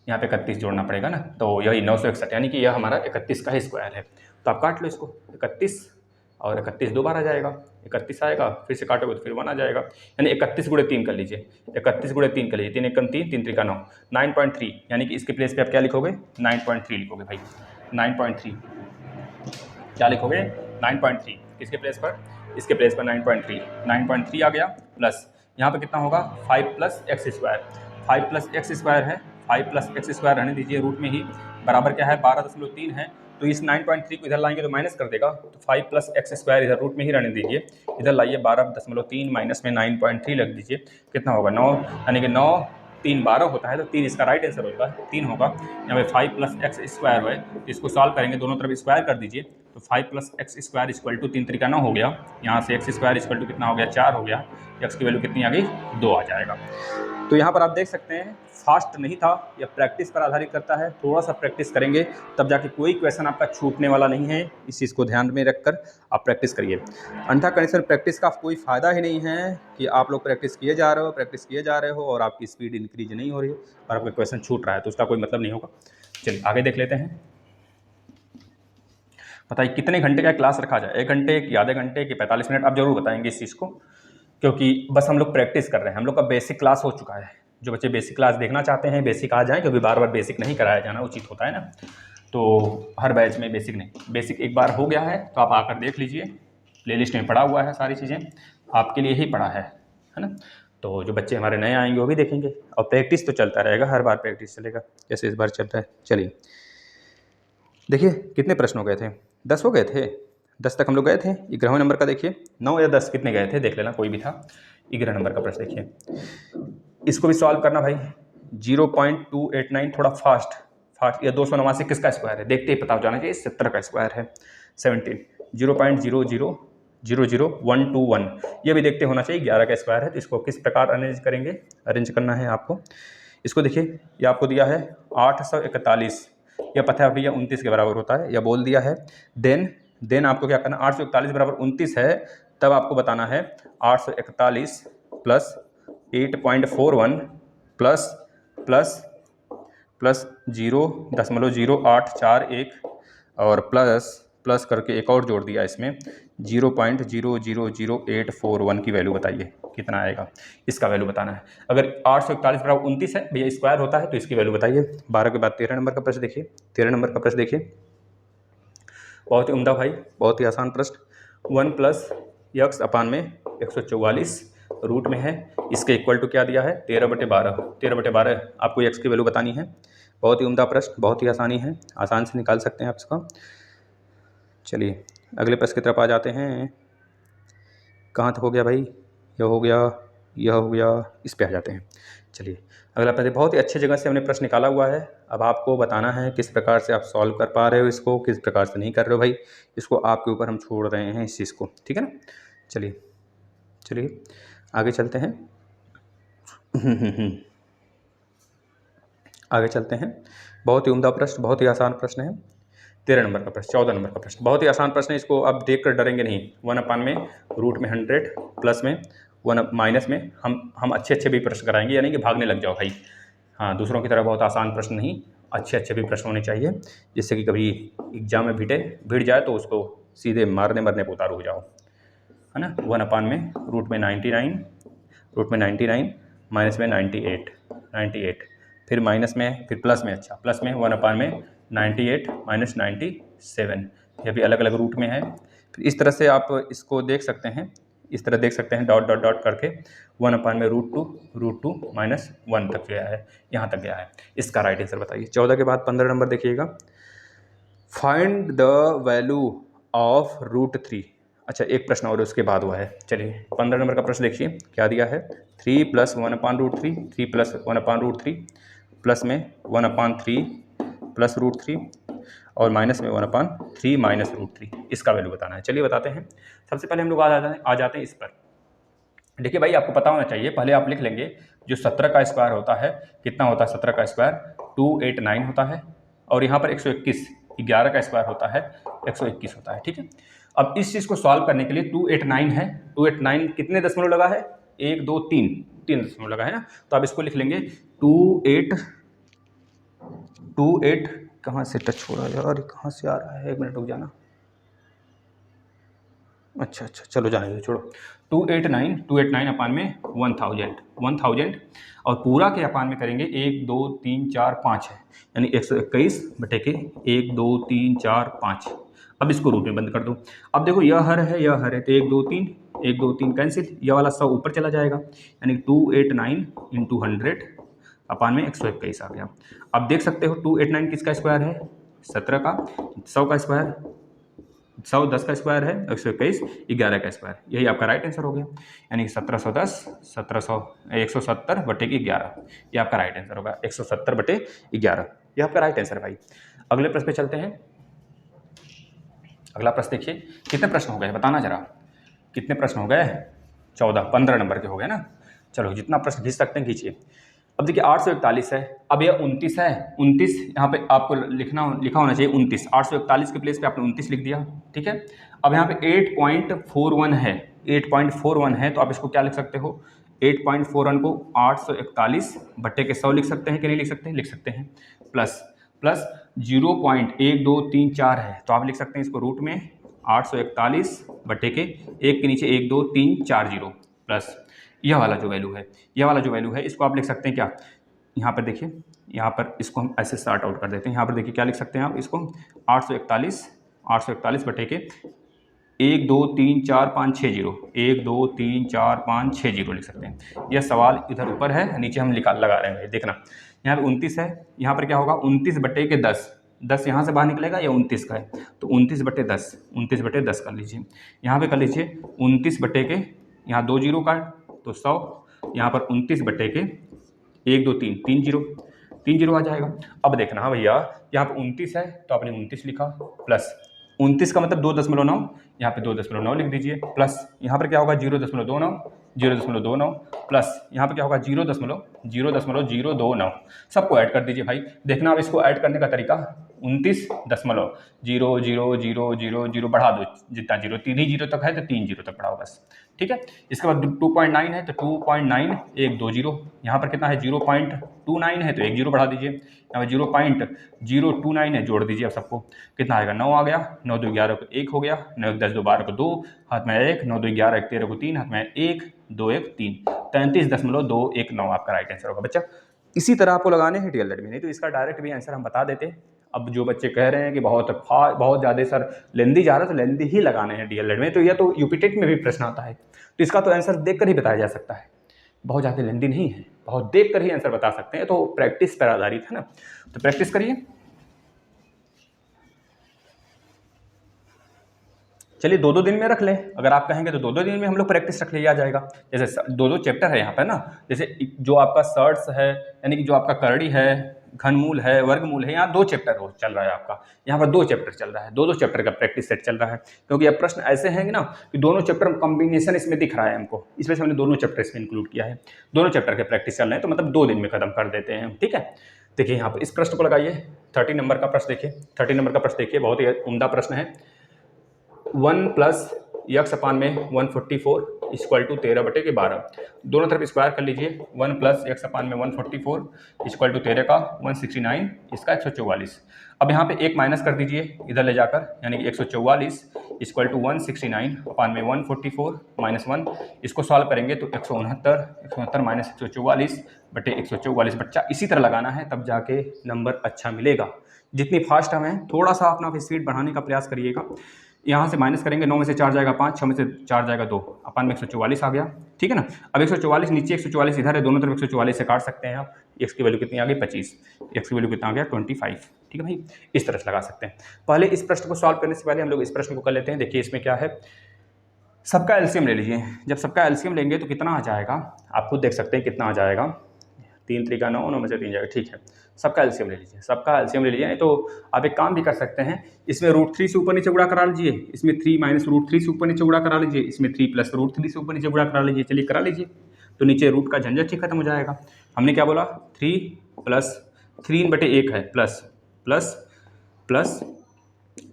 यहाँ पे 31 जोड़ना पड़ेगा ना, तो यही 961, यानी कि यह हमारा 31 का ही स्क्वायर है। तो आप काट लो इसको, 31 और 31 दो बार आ जाएगा, 31 आएगा, फिर से काटोगे तो फिर 1 आ जाएगा, यानी 31 गुणे 3 कर लीजिए, 31 गुणे 3 कर लीजिए, 3 एकम 3, 3 त्रिका 9, 9.3, यानी कि इसके प्लेस पे आप क्या लिखोगे, 9.3 लिखोगे भाई, 9.3 क्या लिखोगे, 9.3 किसके प्लेस पर, इसके प्लेस पर 9.3 आ गया, प्लस यहाँ पे कितना होगा 5 plus x square, 5 plus x square है, 5 प्लस एक्स स्क्वायर रहने दीजिए रूट में ही, बराबर क्या है 12.3 है, तो इस 9.3 को इधर लाएंगे तो माइनस कर देगा, तो 5 प्लस एक्स स्क्वायर इधर रूट में ही रहने दीजिए, इधर लाइए 12.3 माइनस में 9.3 लग दीजिए, कितना होगा 9, यानी कि 9 3 12 होता है, तो 3 इसका राइट आंसर होगा, 3 होगा। यहाँ पे 5 प्लस एक्स स्क्वायर है, तो इसको सॉल्व करेंगे, दोनों तरफ स्क्वायर कर दीजिए, तो 5 plus x square equal to 3 त्रिका 9 हो गया, यहाँ से एक्स स्क्वायर इक्वल टू कितना हो गया 4 हो गया, एक्स की वैल्यू कितनी आ गई 2 आ जाएगा। तो यहाँ पर आप देख सकते हैं फास्ट नहीं था, यह प्रैक्टिस पर आधारित करता है, थोड़ा सा प्रैक्टिस करेंगे तब जाके कोई क्वेश्चन आपका छूटने वाला नहीं है, इस चीज़ को ध्यान में रखकर आप प्रैक्टिस करिए। अन्यथा कंडीशन प्रैक्टिस का कोई फ़ायदा ही नहीं है कि आप लोग प्रैक्टिस किए जा रहे हो और आपकी स्पीड इंक्रीज नहीं हो रही है और आपका क्वेश्चन छूट रहा है, तो उसका कोई मतलब नहीं होगा। चलिए आगे देख लेते हैं। बताइए कितने घंटे का क्लास रखा जाए, 1 घंटे कि आधे घंटे कि 45 मिनट, आप जरूर बताएंगे इस चीज़ को, क्योंकि बस हम लोग प्रैक्टिस कर रहे हैं, हम लोग का बेसिक क्लास हो चुका है। जो बच्चे बेसिक क्लास देखना चाहते हैं बेसिक आ जाएं, क्योंकि बार बार बेसिक नहीं कराया जाना उचित होता है ना, तो हर बैच में बेसिक नहीं, बेसिक एक बार हो गया है तो आप आकर देख लीजिए, प्लेलिस्ट में पड़ा हुआ है, सारी चीज़ें आपके लिए ही पड़ा है ना। तो जो बच्चे हमारे नए आएंगे वो भी देखेंगे, और प्रैक्टिस तो चलता रहेगा, हर बार प्रैक्टिस चलेगा, जैसे इस बार चलता है। चलिए देखिए कितने प्रश्न हो गए थे, 10 हो गए थे, 10 तक हम लोग गए थे। 11वें नंबर का देखिए, 9 या 10 कितने गए थे देख लेना, कोई भी था। 11 नंबर का प्रश्न देखिए, इसको भी सॉल्व करना भाई। 0.289 थोड़ा फास्ट, या 289 किसका स्क्वायर है, देखते ही पता हो जाना चाहिए, 70 का स्क्वायर है। 17 0.0000121 ये भी देखते होना चाहिए, 11 का स्क्वायर है, तो इसको किस प्रकार अरेंज करना है आपको। इसको देखिए, ये आपको दिया है 841, यह पता है भैया 29 के बराबर होता है, यह बोल दिया है। देन आपको क्या करना, 841 बराबर 29 है, तब आपको बताना है 841 प्लस 8.41 प्लस 0.0841 और प्लस करके एक और जोड़ दिया इसमें 0.000841 की वैल्यू बताइए कितना आएगा, इसका वैल्यू बताना है। अगर 841 बराबर 29 है भैया, स्क्वायर होता है, तो इसकी वैल्यू बताइए। 12 के बाद 13 नंबर का प्रश्न देखिए, 13 नंबर का प्रश्न देखिए, बहुत ही उम्दा भाई, बहुत ही आसान प्रश्न। 1 प्लस यक्स अपान में 144 रूट में है, इसके इक्वल टू क्या दिया है 13/12, 13/12 आपको एक्स की वैल्यू बतानी है। बहुत ही उम्दा प्रश्न, बहुत ही आसानी है, आसान से निकाल सकते हैं आप इसका। चलिए अगले प्रश्न की तरफ आ जाते हैं। कहाँ तक हो गया भाई, यह हो गया, यह हो गया, इस पे आ जाते हैं। चलिए अगला प्रश्न, बहुत ही अच्छी जगह से हमने प्रश्न निकाला हुआ है, अब आपको बताना है किस प्रकार से आप सॉल्व कर पा रहे हो इसको, किस प्रकार से नहीं कर रहे हो भाई, इसको आपके ऊपर हम छोड़ रहे हैं इस चीज़ को, ठीक है ना। चलिए आगे चलते हैं। आगे चलते हैं, बहुत ही उम्दा प्रश्न, बहुत ही आसान प्रश्न है। 13 नंबर का प्रश्न, 14 नंबर का प्रश्न, बहुत ही आसान प्रश्न है, इसको आप देख कर डरेंगे नहीं। 1 में रूट में 100 प्लस में 1 माइनस में हम अच्छे भी प्रश्न कराएंगे, यानी कि भागने लग जाओ भाई। हाँ, दूसरों की तरह बहुत आसान प्रश्न नहीं, अच्छे भी प्रश्न होने चाहिए, जिससे कि कभी एग्जाम में भिड़ जाए तो उसको सीधे मरने पर उतारू हो जाओ, है ना। 1 में रूट में 99 माइनस में 98 फिर माइनस में, फिर प्लस में, अच्छा प्लस में 1 में 98 माइनस 97, ये भी अलग अलग रूट में है। फिर इस तरह से आप इसको देख सकते हैं, इस तरह देख सकते हैं, डॉट डॉट डॉट करके 1 में रूट टू माइनस 1 तक गया है, यहाँ तक गया है, इसका राइट आंसर बताइए। 14 के बाद 15 नंबर देखिएगा, find the value of root 3। अच्छा एक प्रश्न और उसके बाद हुआ है। चलिए 15 नंबर का प्रश्न देखिए क्या दिया है। 3 + 1/√3, 3 + 1/√3, प्लस में 1/3 प्लस √3 और माइनस में 1/3 माइनस √3, इसका वैल्यू बताना है। चलिए बताते हैं। सबसे पहले हम लोग आ जाते हैं इस पर। देखिए भाई आपको पता होना चाहिए, पहले आप लिख लेंगे जो 17 का स्क्वायर होता है कितना होता है। 17 का स्क्वायर 289 होता है और यहाँ पर 121, 11 का स्क्वायर होता है 121 होता है। ठीक है, अब इस चीज़ को सॉल्व करने के लिए 289 है, 289 कितने दशमलव लगा है, 1 2 3, 3 दशमलव लगा है ना। तो आप इसको लिख लेंगे 28 कहाँ से टच हो रहा है यार, कहाँ से आ रहा है, 1 मिनट रुक जाना। अच्छा चलो जाने दो, छोड़ो। 289 अपान में 1000 और पूरा के अपान में करेंगे 1 2 3 4 5 है, यानी 121 बटे के 1 2 3 4 5। अब इसको रूट में बंद कर दो। अब देखो यह हर है यह हर है, तो 1 2 3 कैंसिल, यह वाला 100 ऊपर चला जाएगा, यानी 289 × 100 अपान में 121 आ गया। अब देख सकते हो 289 किसका स्क्वायर है, 17 का, 100 का स्क्वायर 100 10 का स्क्वायर है, 121 11 का स्क्वायर, यही आपका राइट आंसर हो गया। यानी 1710 170 बटे की 11, ये आपका राइट आंसर होगा। 170 बटे 11 ये आपका राइट आंसर भाई। अगले प्रश्न पे चलते हैं। अगला प्रश्न देखिए, कितने प्रश्न हो गए बताना जरा, कितने प्रश्न हो गए, 14, 15 नंबर के हो गए ना। चलो जितना प्रश्न खींच सकते हैं खींचिए। अब देखिए 841 है, अब यह 29 है, 29 यहाँ पे आपको लिखा होना चाहिए 29, 841 के प्लेस पे आपने 29 लिख दिया। ठीक है, अब यहाँ पे 8.41 है, 8.41 है, तो आप इसको क्या लिख सकते हो, 8.41 को 841 बट्टे के 100 लिख सकते हैं कि नहीं लिख सकते हैं, लिख सकते हैं। प्लस 0.1234 है, तो आप लिख सकते हैं इसको रूट में 841 बट्टे के 1 के नीचे 1 2 3 4 0 प्लस यह वाला जो वैल्यू है, यह वाला जो वैल्यू है इसको आप लिख सकते हैं क्या, यहाँ पर देखिए, यहाँ पर इसको हम ऐसे सॉर्ट आउट कर देते हैं। यहाँ पर देखिए क्या लिख सकते हैं आप इसको 841 बटे के 1 2 3 4 5 6 0, 1 2 3 4 5 6 0 लिख सकते हैं। यह सवाल इधर ऊपर है, नीचे हम लगा रहे हैं, देखना यहाँ पर 29 है, यहाँ पर क्या होगा 29 बटे के 10, 10 यहाँ से बाहर निकलेगा, या 29 का है तो 29 बटे 10, 29 बटे 10 कर लीजिए। यहाँ पे कर लीजिए 29 बटे के, यहाँ 2 जीरो का तो 100, यहाँ पर 29 बटे के 1 2 3 3 जीरो आ जाएगा। अब देखना हाँ भैया, यहाँ पर 29 है तो आपने 29 लिखा, प्लस 29 का मतलब 2.9, यहाँ पे 2.9 लिख दीजिए, प्लस यहाँ पर क्या होगा 0.29 प्लस यहाँ पर क्या होगा 0.029, सबको ऐड कर दीजिए भाई। देखना अब इसको ऐड करने का तरीका, 29.00000 बढ़ा दो, जितना जीरो 3 ही जीरो तक है तो 3 जीरो तक बढ़ाओ बस। ठीक है, इसके बाद 2.9 है तो 2.9 1 2 जीरो, यहाँ पर कितना है 0.29 है तो 1 जीरो बढ़ा दीजिए, यहाँ पर 0.029 है, जोड़ दीजिए अब सबको, कितना आएगा 9 आ गया, 9 2 11 को 1 हो गया, 9 1 10 2 12 को 2, हाथ में 1, 9 2 11 1 13 को 3, हाथ में 1 2 1 3, 33.219 आपका राइट आंसर होगा बच्चा। इसी तरह आपको लगाने हैं डीएलएड में, नहीं तो इसका डायरेक्ट भी आंसर हम बता देते। अब जो बच्चे कह रहे हैं कि बहुत ज़्यादा सर लेंदी जा रहा है, तो लेंदी ही लगाने हैं डीएलएड में, तो यह तो यूपीटेट में भी प्रश्न आता है, तो इसका तो आंसर देख कर ही बताया जा सकता है, बहुत ज़्यादा लेंदी नहीं है, बहुत देख कर ही आंसर बता सकते हैं, तो प्रैक्टिस पर आधारित है ना, तो प्रैक्टिस करिए। चलिए 2-2 दिन में रख लें, अगर आप कहेंगे तो 2-2 दिन में हम लोग प्रैक्टिस रख लिया जाएगा। जैसे 2-2 चैप्टर है यहाँ पर ना, जैसे जो आपका सर्ट्स है, यानी कि जो आपका करड़ी है, घनमूल है, वर्गमूल है, यहाँ 2 चैप्टर चल रहा है आपका, यहाँ पर 2 चैप्टर चल रहा है, 2-2 चैप्टर का प्रैक्टिस सेट चल रहा है, क्योंकि अब प्रश्न ऐसे हैं कि ना कि दोनों चैप्टर कॉम्बिनेशन इसमें दिख रहा है हमको, इस वजह से हमने दोनों चैप्टर इसमें इंक्लूड किया है, दोनों चैप्टर के प्रैक्टिस चल रहे हैं, तो मतलब 2 दिन में खत्म कर देते हैं। ठीक है, देखिए यहाँ पर इस प्रश्न को लगाइए, 30 नंबर का प्रश्न देखिए, 30 नंबर का प्रश्न देखिए, बहुत ही उम्दा प्रश्न है। 1 + x अपान में 144 इक्वल टू 13 बटे के 12, दोनों तरफ स्क्वायर कर लीजिए। 1 + x अपान में 144 इक्वल टू 13 का 169, इसका 144। अब यहाँ पे एक माइनस कर दीजिए इधर ले जाकर, यानी कि 144 इक्वल टू 169 अपान में 144 माइनस 1, इसको सॉल्व करेंगे तो 169 माइनस 144 बटे 144। बच्चा इसी तरह लगाना है, तब जाके नंबर अच्छा मिलेगा। जितनी फास्ट हमें, थोड़ा सा अपना स्पीड बढ़ाने का प्रयास करिएगा। यहाँ से माइनस करेंगे, 9 में से 4 जाएगा 5, 6 में से 4 जाएगा 2, अपान में 144 आ गया। ठीक है ना, अब 144 नीचे 144 इधर है, दोनों तरफ 144 से काट सकते हैं आप। x की वैल्यू कितनी आ गई 25, x की वैल्यू कितना आ गया 25। ठीक है भाई, इस तरह से लगा सकते हैं। पहले इस प्रश्न को सॉल्व करने से पहले हम लोग इस प्रश्न को कर लेते हैं। देखिए इसमें क्या है, सबका एलसीएम ले लीजिए। जब सबका एलसीएम लेंगे तो कितना आ जाएगा, आप खुद देख सकते हैं कितना आ जाएगा। 3 3 का 9, 9 में से 3 जाएगा, ठीक है। सबका एलसीएम ले लीजिए, सबका एलसीएम ले लीजिए। नहीं तो आप एक काम भी कर सकते हैं, इसमें √3 से ऊपर नीचे गुणा करा लीजिए, इसमें 3 माइनस √3 से ऊपर नीचे गुणा करा लीजिए, इसमें 3 प्लस √3 से ऊपर नीचे गुणा करा लीजिए। चलिए करा लीजिए, तो नीचे रूट का झंझट ही खत्म हो जाएगा। हमने क्या बोला, 3 प्लस 3/1 है, प्लस प्लस प्लस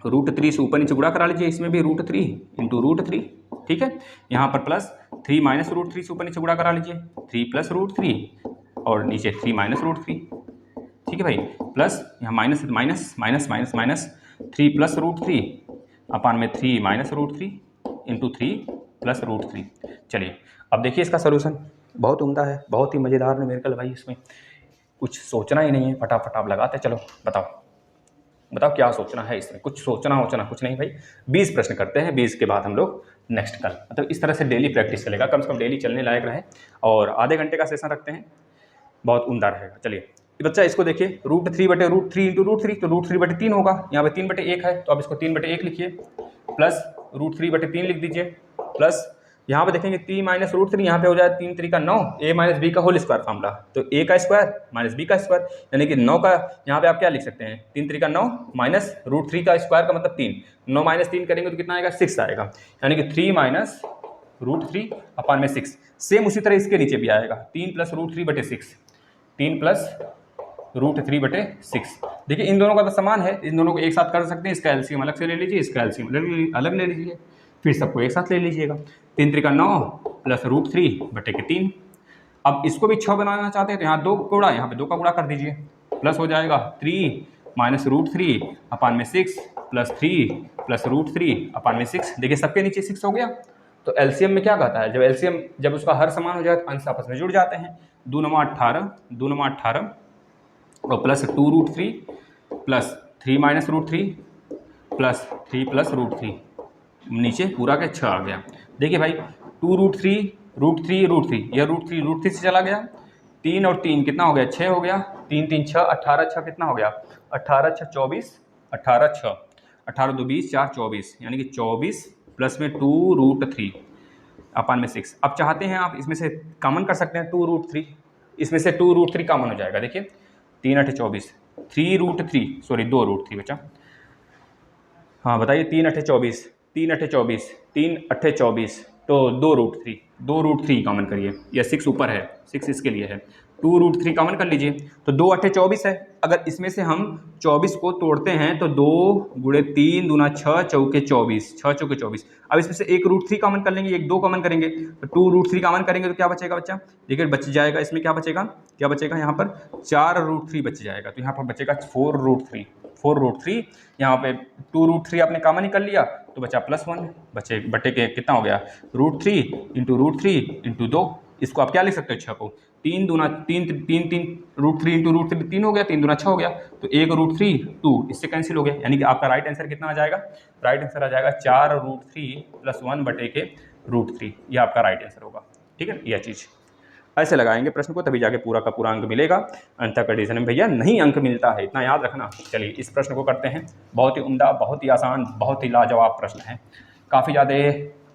√3 से ऊपर नीचे गुणा करा लीजिए, इसमें भी √3 इंटू √3, ठीक है। यहाँ पर प्लस 3 माइनस √3 से ऊपर नीचे गुणा करा लीजिए, 3 प्लस √3 और नीचे 3 माइनस √3, ठीक है भाई। प्लस यहाँ minus minus minus minus minus 3 plus √3 अपान में 3 माइनस √3 इंटू 3 प्लस √3। चलिए अब देखिए इसका सोल्यूशन बहुत उम्दा है, बहुत ही मज़ेदार न्यूमेरिकल भाई, इसमें कुछ सोचना ही नहीं है, फटाफट आप लगाते चलो। बताओ क्या सोचना है इसमें, कुछ सोचना कुछ नहीं भाई। 20 प्रश्न करते हैं, 20 के बाद हम लोग नेक्स्ट कल, मतलब इस तरह से डेली प्रैक्टिस चलेगा, कम से कम डेली चलने लायक रहे, और आधे घंटे का सेशन रखते हैं, बहुत उम्दा रहेगा। चलिए बच्चा इसको देखिए, √3/√3 इंटू √3, तो √3/3 होगा, यहाँ पे 3/1 है तो आप इसको 3/1 लिखिए, प्लस √3/3 लिख दीजिए, प्लस यहाँ पे देखेंगे 3 माइनस √3, यहाँ पे हो जाए 3 3 का 9, a माइनस बी का होल स्क्वायर फार्मूला, तो a का स्क्वायर माइनस b का स्क्वायर, यानी कि 9 का यहाँ पे आप क्या लिख सकते हैं, 3 3 का 9 माइनस √3 का स्क्वायर का मतलब 3, 9 माइनस 3 करेंगे तो कितना आएगा, 6 आएगा, यानी कि 3 माइनस √3 अपान में 6। सेम उसी तरह इसके नीचे भी आएगा, 3 प्लस √3/6, 3 प्लस √3/6। देखिए इन दोनों का तो समान है, इन दोनों को एक साथ कर सकते हैं, इसका एलसीएम अलग से ले लीजिए, इसका एलसीएम अलग ले लीजिए, फिर सबको एक साथ ले लीजिएगा। 3 3 का 9 प्लस √3/3। अब इसको भी 6 बनाना चाहते हैं तो यहाँ 2 गुणा, यहाँ पे 2 का गुणा कर दीजिए, प्लस हो जाएगा 3 माइनस √3 अपान में 6 प्लस 3 प्लस √3 अपान में 6। देखिए सबके नीचे 6 हो गया, तो एलसीएम में क्या कहता है, जब एलसीएम जब उसका हर समान हो जाए तो अंश आपस में जुड़ जाते हैं। 2 9 18, 2 9 18 और plus 2√3 plus 3 minus √3 plus 3 plus √3, नीचे पूरा के 6 आ गया। देखिए भाई 2√3 √3 यह √3 से चला गया, 3 और 3 कितना हो गया, 6 हो गया, 3 3 6 18 6 कितना हो गया, 18 6 24, 18 6 18 2 20 4 24, यानी कि 24 प्लस में 2√3 अपान में 6। अब चाहते हैं आप इसमें से कॉमन कर सकते हैं 2√3, इसमें से 2√3 कॉमन हो जाएगा। देखिए 3 8 24, 3√3 सॉरी 2√3 बचा, हाँ बताइए, 3 8 24, 3 8 24, 3 8 24, तो 2√3 कॉमन करिए, या 6 ऊपर है, 6 इसके लिए है, 2√3 कॉमन कर लीजिए, तो 2 8 24 है। अगर इसमें से हम 24 को तोड़ते हैं तो 2 गुणे 3 दूना 6 चौके 24, 6 चौके 24। अब इसमें से एक √3 कॉमन कर लेंगे, एक 2 कॉमन करेंगे, तो 2√3 कॉमन करेंगे तो क्या बचेगा बच्चा, देखिए बच जाएगा, इसमें क्या बचेगा यहाँ पर 4√3 बच जाएगा, तो यहाँ पर बचेगा 4√3। यहाँ पे 2√3 आपने कॉमन ही कर लिया तो बचा +1, बटे के कितना हो गया, √3 इंटू √3 इंटू 2, इसको आप क्या लिख सकते हो 6 को, 3 दूना 3 3 3 √3 इंटू √3 3 हो गया, 3 दूना 6 हो गया, तो 1 √3 2 इससे कैंसिल हो गया, यानी कि आपका राइट आंसर कितना आ जाएगा, राइट आंसर आ जाएगा 4√3 + 1 बटे के √3, यह आपका राइट आंसर होगा। ठीक है, यह चीज़ ऐसे लगाएंगे प्रश्न को, तभी जाके पूरा का पूरा अंक मिलेगा। अंतर कंडीशन में भैया नहीं अंक मिलता है, इतना याद रखना। चलिए इस प्रश्न को करते हैं, बहुत ही उम्दा, बहुत ही आसान, बहुत ही लाजवाब प्रश्न है, काफ़ी ज़्यादा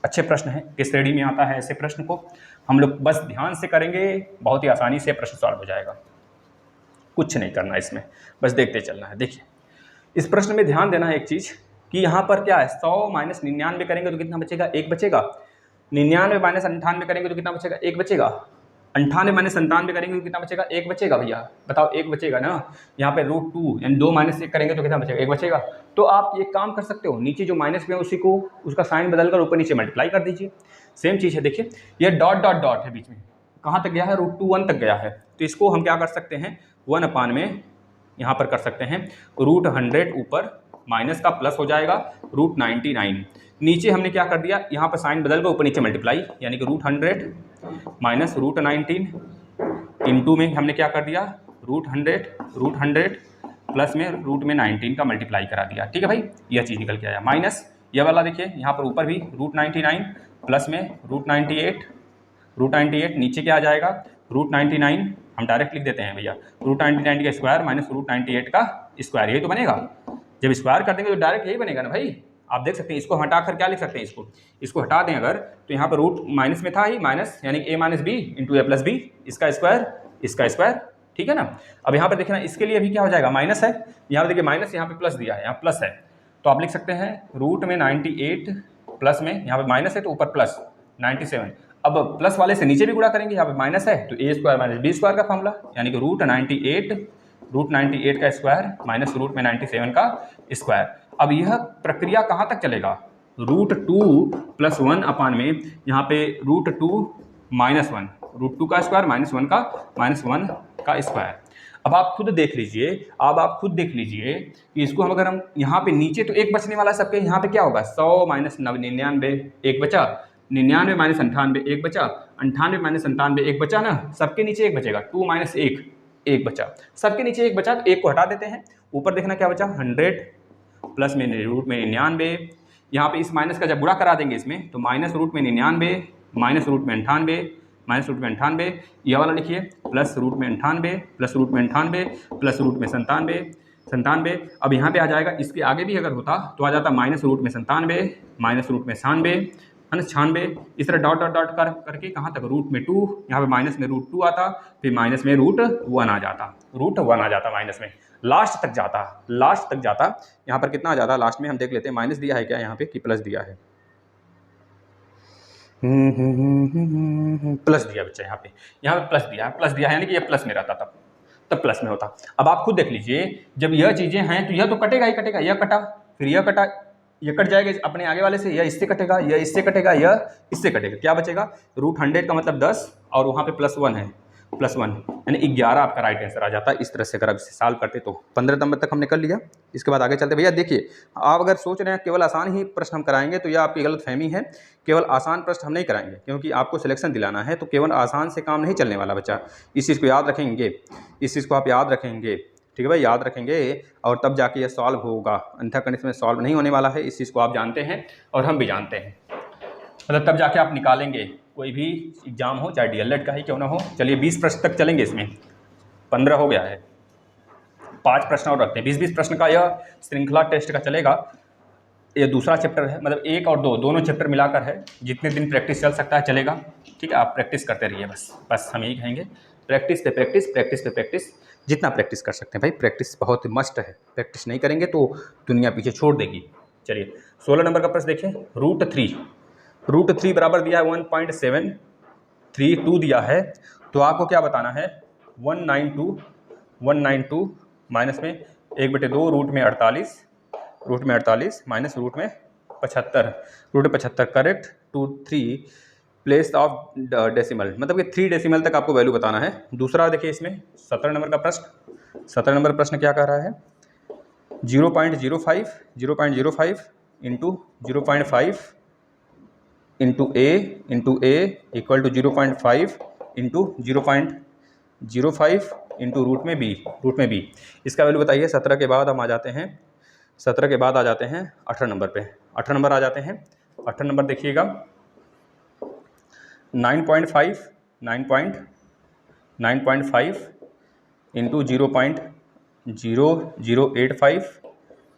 अच्छे प्रश्न हैं। किस श्रेणी में आता है ऐसे प्रश्न को हम लोग बस ध्यान से करेंगे, बहुत ही आसानी से प्रश्न सॉल्व हो जाएगा, कुछ नहीं करना इसमें, बस देखते चलना है। देखिए इस प्रश्न में ध्यान देना है एक चीज़ कि यहाँ पर क्या है, 100 माइनस 99 करेंगे तो कितना बचेगा, 1 बचेगा। 99 माइनस 98 करेंगे तो कितना बचेगा, 1 बचेगा। 98 माइनस 97 करेंगे तो कितना बचेगा, 1 बचेगा भैया, बताओ 1 बचेगा ना। यहाँ पे √2 यानी 2 माइनस 1 करेंगे तो कितना बचेगा, 1 बचेगा। तो आप ये काम कर सकते हो, नीचे जो माइनस में उसी को उसका साइन बदलकर ऊपर नीचे मल्टीप्लाई कर दीजिए, सेम चीज़ है। देखिए ये डॉट डॉट डॉट है बीच में, कहाँ तक गया है, √2 1 तक गया है, तो इसको हम क्या कर सकते हैं, 1 अपान में यहाँ पर कर सकते हैं √100 ऊपर माइनस का प्लस हो जाएगा √99, नीचे हमने क्या कर दिया, यहाँ पर साइन बदल कर ऊपर नीचे मल्टीप्लाई, यानी कि √100 माइनस √19 इंटू में हमने क्या कर दिया, √100 प्लस में √19 का मल्टीप्लाई करा दिया। ठीक है भाई, यह चीज़ निकल के आया, माइनस यह वाला देखिए यहाँ पर ऊपर भी √99 प्लस में √98 नीचे क्या आ जाएगा, √99 हम डायरेक्ट लिख देते हैं भैया, √99 का स्क्वायर माइनस √98 का स्क्वायर, यही तो बनेगा। जब स्क्वायर कर देंगे तो डायरेक्ट यही बनेगा ना भाई, आप देख सकते हैं, इसको हटा कर क्या लिख सकते हैं, इसको हटा दें अगर, तो यहाँ पर रूट माइनस में था ही, माइनस यानी ए माइनस बी इंटू ए प्लस बी, इसका स्क्वायर, ठीक है ना। अब यहाँ पर देखना, इसके लिए अभी क्या हो जाएगा, माइनस है, यहाँ पर देखिए माइनस, यहाँ पे प्लस दिया है, यहाँ प्लस है, तो आप लिख सकते हैं रूट में 98 प्लस में, यहाँ पे माइनस है तो ऊपर प्लस 97। अब प्लस वाले से नीचे भी गुणा करेंगे, यहाँ पे माइनस है तो ए स्क्वायर माइनस बी स्क्वायर का फॉर्मूला, यानी कि रूट 98 का स्क्वायर माइनस रूट में 97 का स्क्वायर। अब यह प्रक्रिया कहाँ तक चलेगा, रूट 2 प्लस 1 अपान में यहाँ पे रूट 2 माइनस 1, रूट 2 का स्क्वायर माइनस 1 का स्क्वायर। अब आप खुद देख लीजिए कि इसको अगर हम यहाँ पे नीचे तो एक बचने वाला है सबके, यहाँ पे क्या होगा 100 माइनस 99 एक बचा, 99 माइनस 98 एक बचा, 98 माइनस 97 एक बचा ना, सबके नीचे एक बचेगा, 2 माइनस 1 एक बचा, सबके नीचे एक बचा, एक को हटा देते हैं, ऊपर देखना क्या बचा 100 प्लस में रूट में 99, यहाँ पे इस माइनस का जब गुणा करा देंगे इसमें तो माइनस रूट में 99 माइनस रूट में 98 यह वाला लिखिए, प्लस रूट में 98 प्लस रूट में 98 प्लस रूट में 97। अब यहाँ पे आ जाएगा, इसके आगे भी अगर होता तो आ जाता माइनस रूट में 97 माइनस रूट में 96, इस तरह डॉट डॉट डॉट करके कहाँ तक रूट में 2, यहाँ पे माइनस में रूट 2 आता, फिर माइनस में रूट 1 आ जाता, माइनस में लास्ट तक जाता। यहाँ पर कितना आ जाता लास्ट में, हम देख लेते हैं, माइनस दिया है क्या यहाँ पे कि प्लस दिया है, प्लस दिया बच्चा, यहाँ पे प्लस दिया है, यानी कि ये प्लस में रहता तब प्लस में होता। अब आप खुद देख लीजिए, जब यह चीज़ें हैं तो यह तो कटेगा ही कटेगा, यह कटा फिर यह कटा, यह कट जाएगा अपने आगे वाले से, यह इससे कटेगा, यह इससे कटेगा, यह इससे कटेगा, क्या बचेगा रूट 100 का मतलब 10 और वहाँ पे प्लस 1 है, प्लस 1 यानी 11 आपका राइट आंसर आ जाता है। इस तरह से अगर आप इसे सॉल्व करते तो 15 नंबर तक हमने कर लिया। इसके बाद आगे चलते भैया, देखिए आप अगर सोच रहे हैं केवल आसान ही प्रश्न हम कराएंगे तो यह आपकी गलतफहमी है, केवल आसान प्रश्न हम नहीं कराएंगे, क्योंकि आपको सिलेक्शन दिलाना है, तो केवल आसान से काम नहीं चलने वाला बच्चा, इस चीज़ को याद रखेंगे, इस चीज़ को आप याद रखेंगे, ठीक है भाई, याद रखेंगे और तब जाके ये सॉल्व होगा, अन्यथा कंडीशन में सॉल्व नहीं होने वाला है, इस चीज़ को आप जानते हैं और हम भी जानते हैं, मतलब तब जाके आप निकालेंगे, कोई भी एग्जाम हो चाहे डीएलएड का ही क्यों ना हो। चलिए 20 प्रश्न तक चलेंगे, इसमें 15 हो गया है, 5 प्रश्न और रखते हैं, 20 प्रश्न का यह श्रृंखला टेस्ट का चलेगा। ये दूसरा चैप्टर है, मतलब 1 और 2 दोनों चैप्टर मिलाकर है, जितने दिन प्रैक्टिस चल सकता है चलेगा, ठीक है, आप प्रैक्टिस करते रहिए, बस हम यही कहेंगे, प्रैक्टिस पे प्रैक्टिस, जितना प्रैक्टिस कर सकते हैं भाई, प्रैक्टिस बहुत मस्ट है, प्रैक्टिस नहीं करेंगे तो दुनिया पीछे छोड़ देगी। चलिए 16 नंबर का प्रश्न देखिए, रूट 3 बराबर दिया है 1.732 दिया है, तो आपको क्या बताना है 192 माइनस में 1/2 रूट में 48 माइनस रूट में 75 correct to 3 place of decimal, मतलब कि 3 डेसिमल तक आपको वैल्यू बताना है। दूसरा देखिए इसमें 17 नंबर का प्रश्न क्या कह रहा है 0.05 into 0.5 into a equal to 0.5 into 0.05 into root में बी, इसका वैल्यू बताइए। 17 के बाद हम आ जाते हैं 18 नंबर पे, 18 नंबर आ जाते हैं। 18 नंबर देखिएगा 9.5 इंटू 0.0085,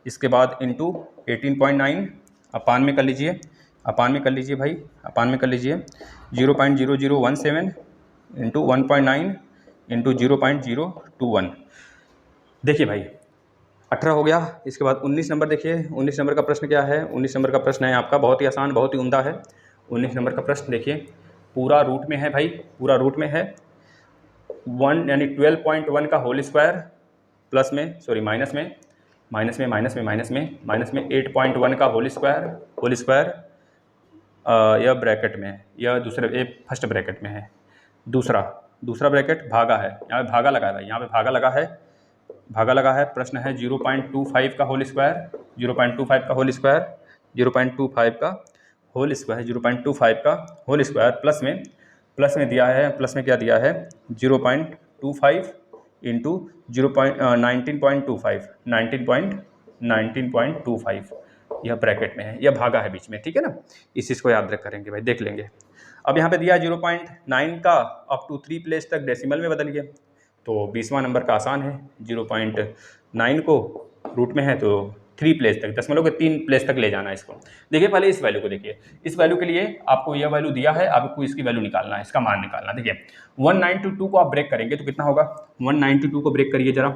इसके बाद इंटू 18.9 अपान में कर लीजिए भाई, अपान में कर लीजिए 0.0017 इंटू 1.9 इंटू 0.021। देखिए भाई 18 हो गया। इसके बाद 19 नंबर देखिए, 19 नंबर का प्रश्न क्या है, 19 नंबर का प्रश्न है आपका बहुत ही आसान, बहुत ही उम्दा है। 19 नंबर का प्रश्न देखिए, पूरा रूट में है भाई, पूरा रूट में है 1 यानी 12.1 का होल स्क्वायर प्लस में, सॉरी माइनस में 8.1 का होल स्क्वायर, यह ब्रैकेट में है, यह फर्स्ट ब्रैकेट में है, दूसरा ब्रैकेट भागा है, यहाँ पे भागा लगा है भाई, यहाँ पे भागा लगा है। प्रश्न है 0.25 का होल स्क्वायर, 0.25 का होल स्क्वायर प्लस में दिया है, प्लस में क्या दिया है 0.25 इंटू 19.25 यह ब्रैकेट में है, यह भागा है बीच में, ठीक है ना, इस चीज़ को याद रख करेंगे भाई, देख लेंगे। अब यहाँ पे दिया 0.9 का अप टू 3 प्लेस तक डेसिमल में बदलिए, तो 20वां नंबर का आसान है, 0.9 को रूट में है तो 3 प्लेस तक, दशमलव के 3 प्लेस तक ले जाना है इसको। देखिए पहले इस वैल्यू को देखिए, इस वैल्यू के लिए आपको यह वैल्यू दिया है, आपको इसकी वैल्यू निकालना है, इसका मान निकालना है। देखिए 192 को आप ब्रेक करेंगे तो कितना होगा, 192 को ब्रेक करिए जरा,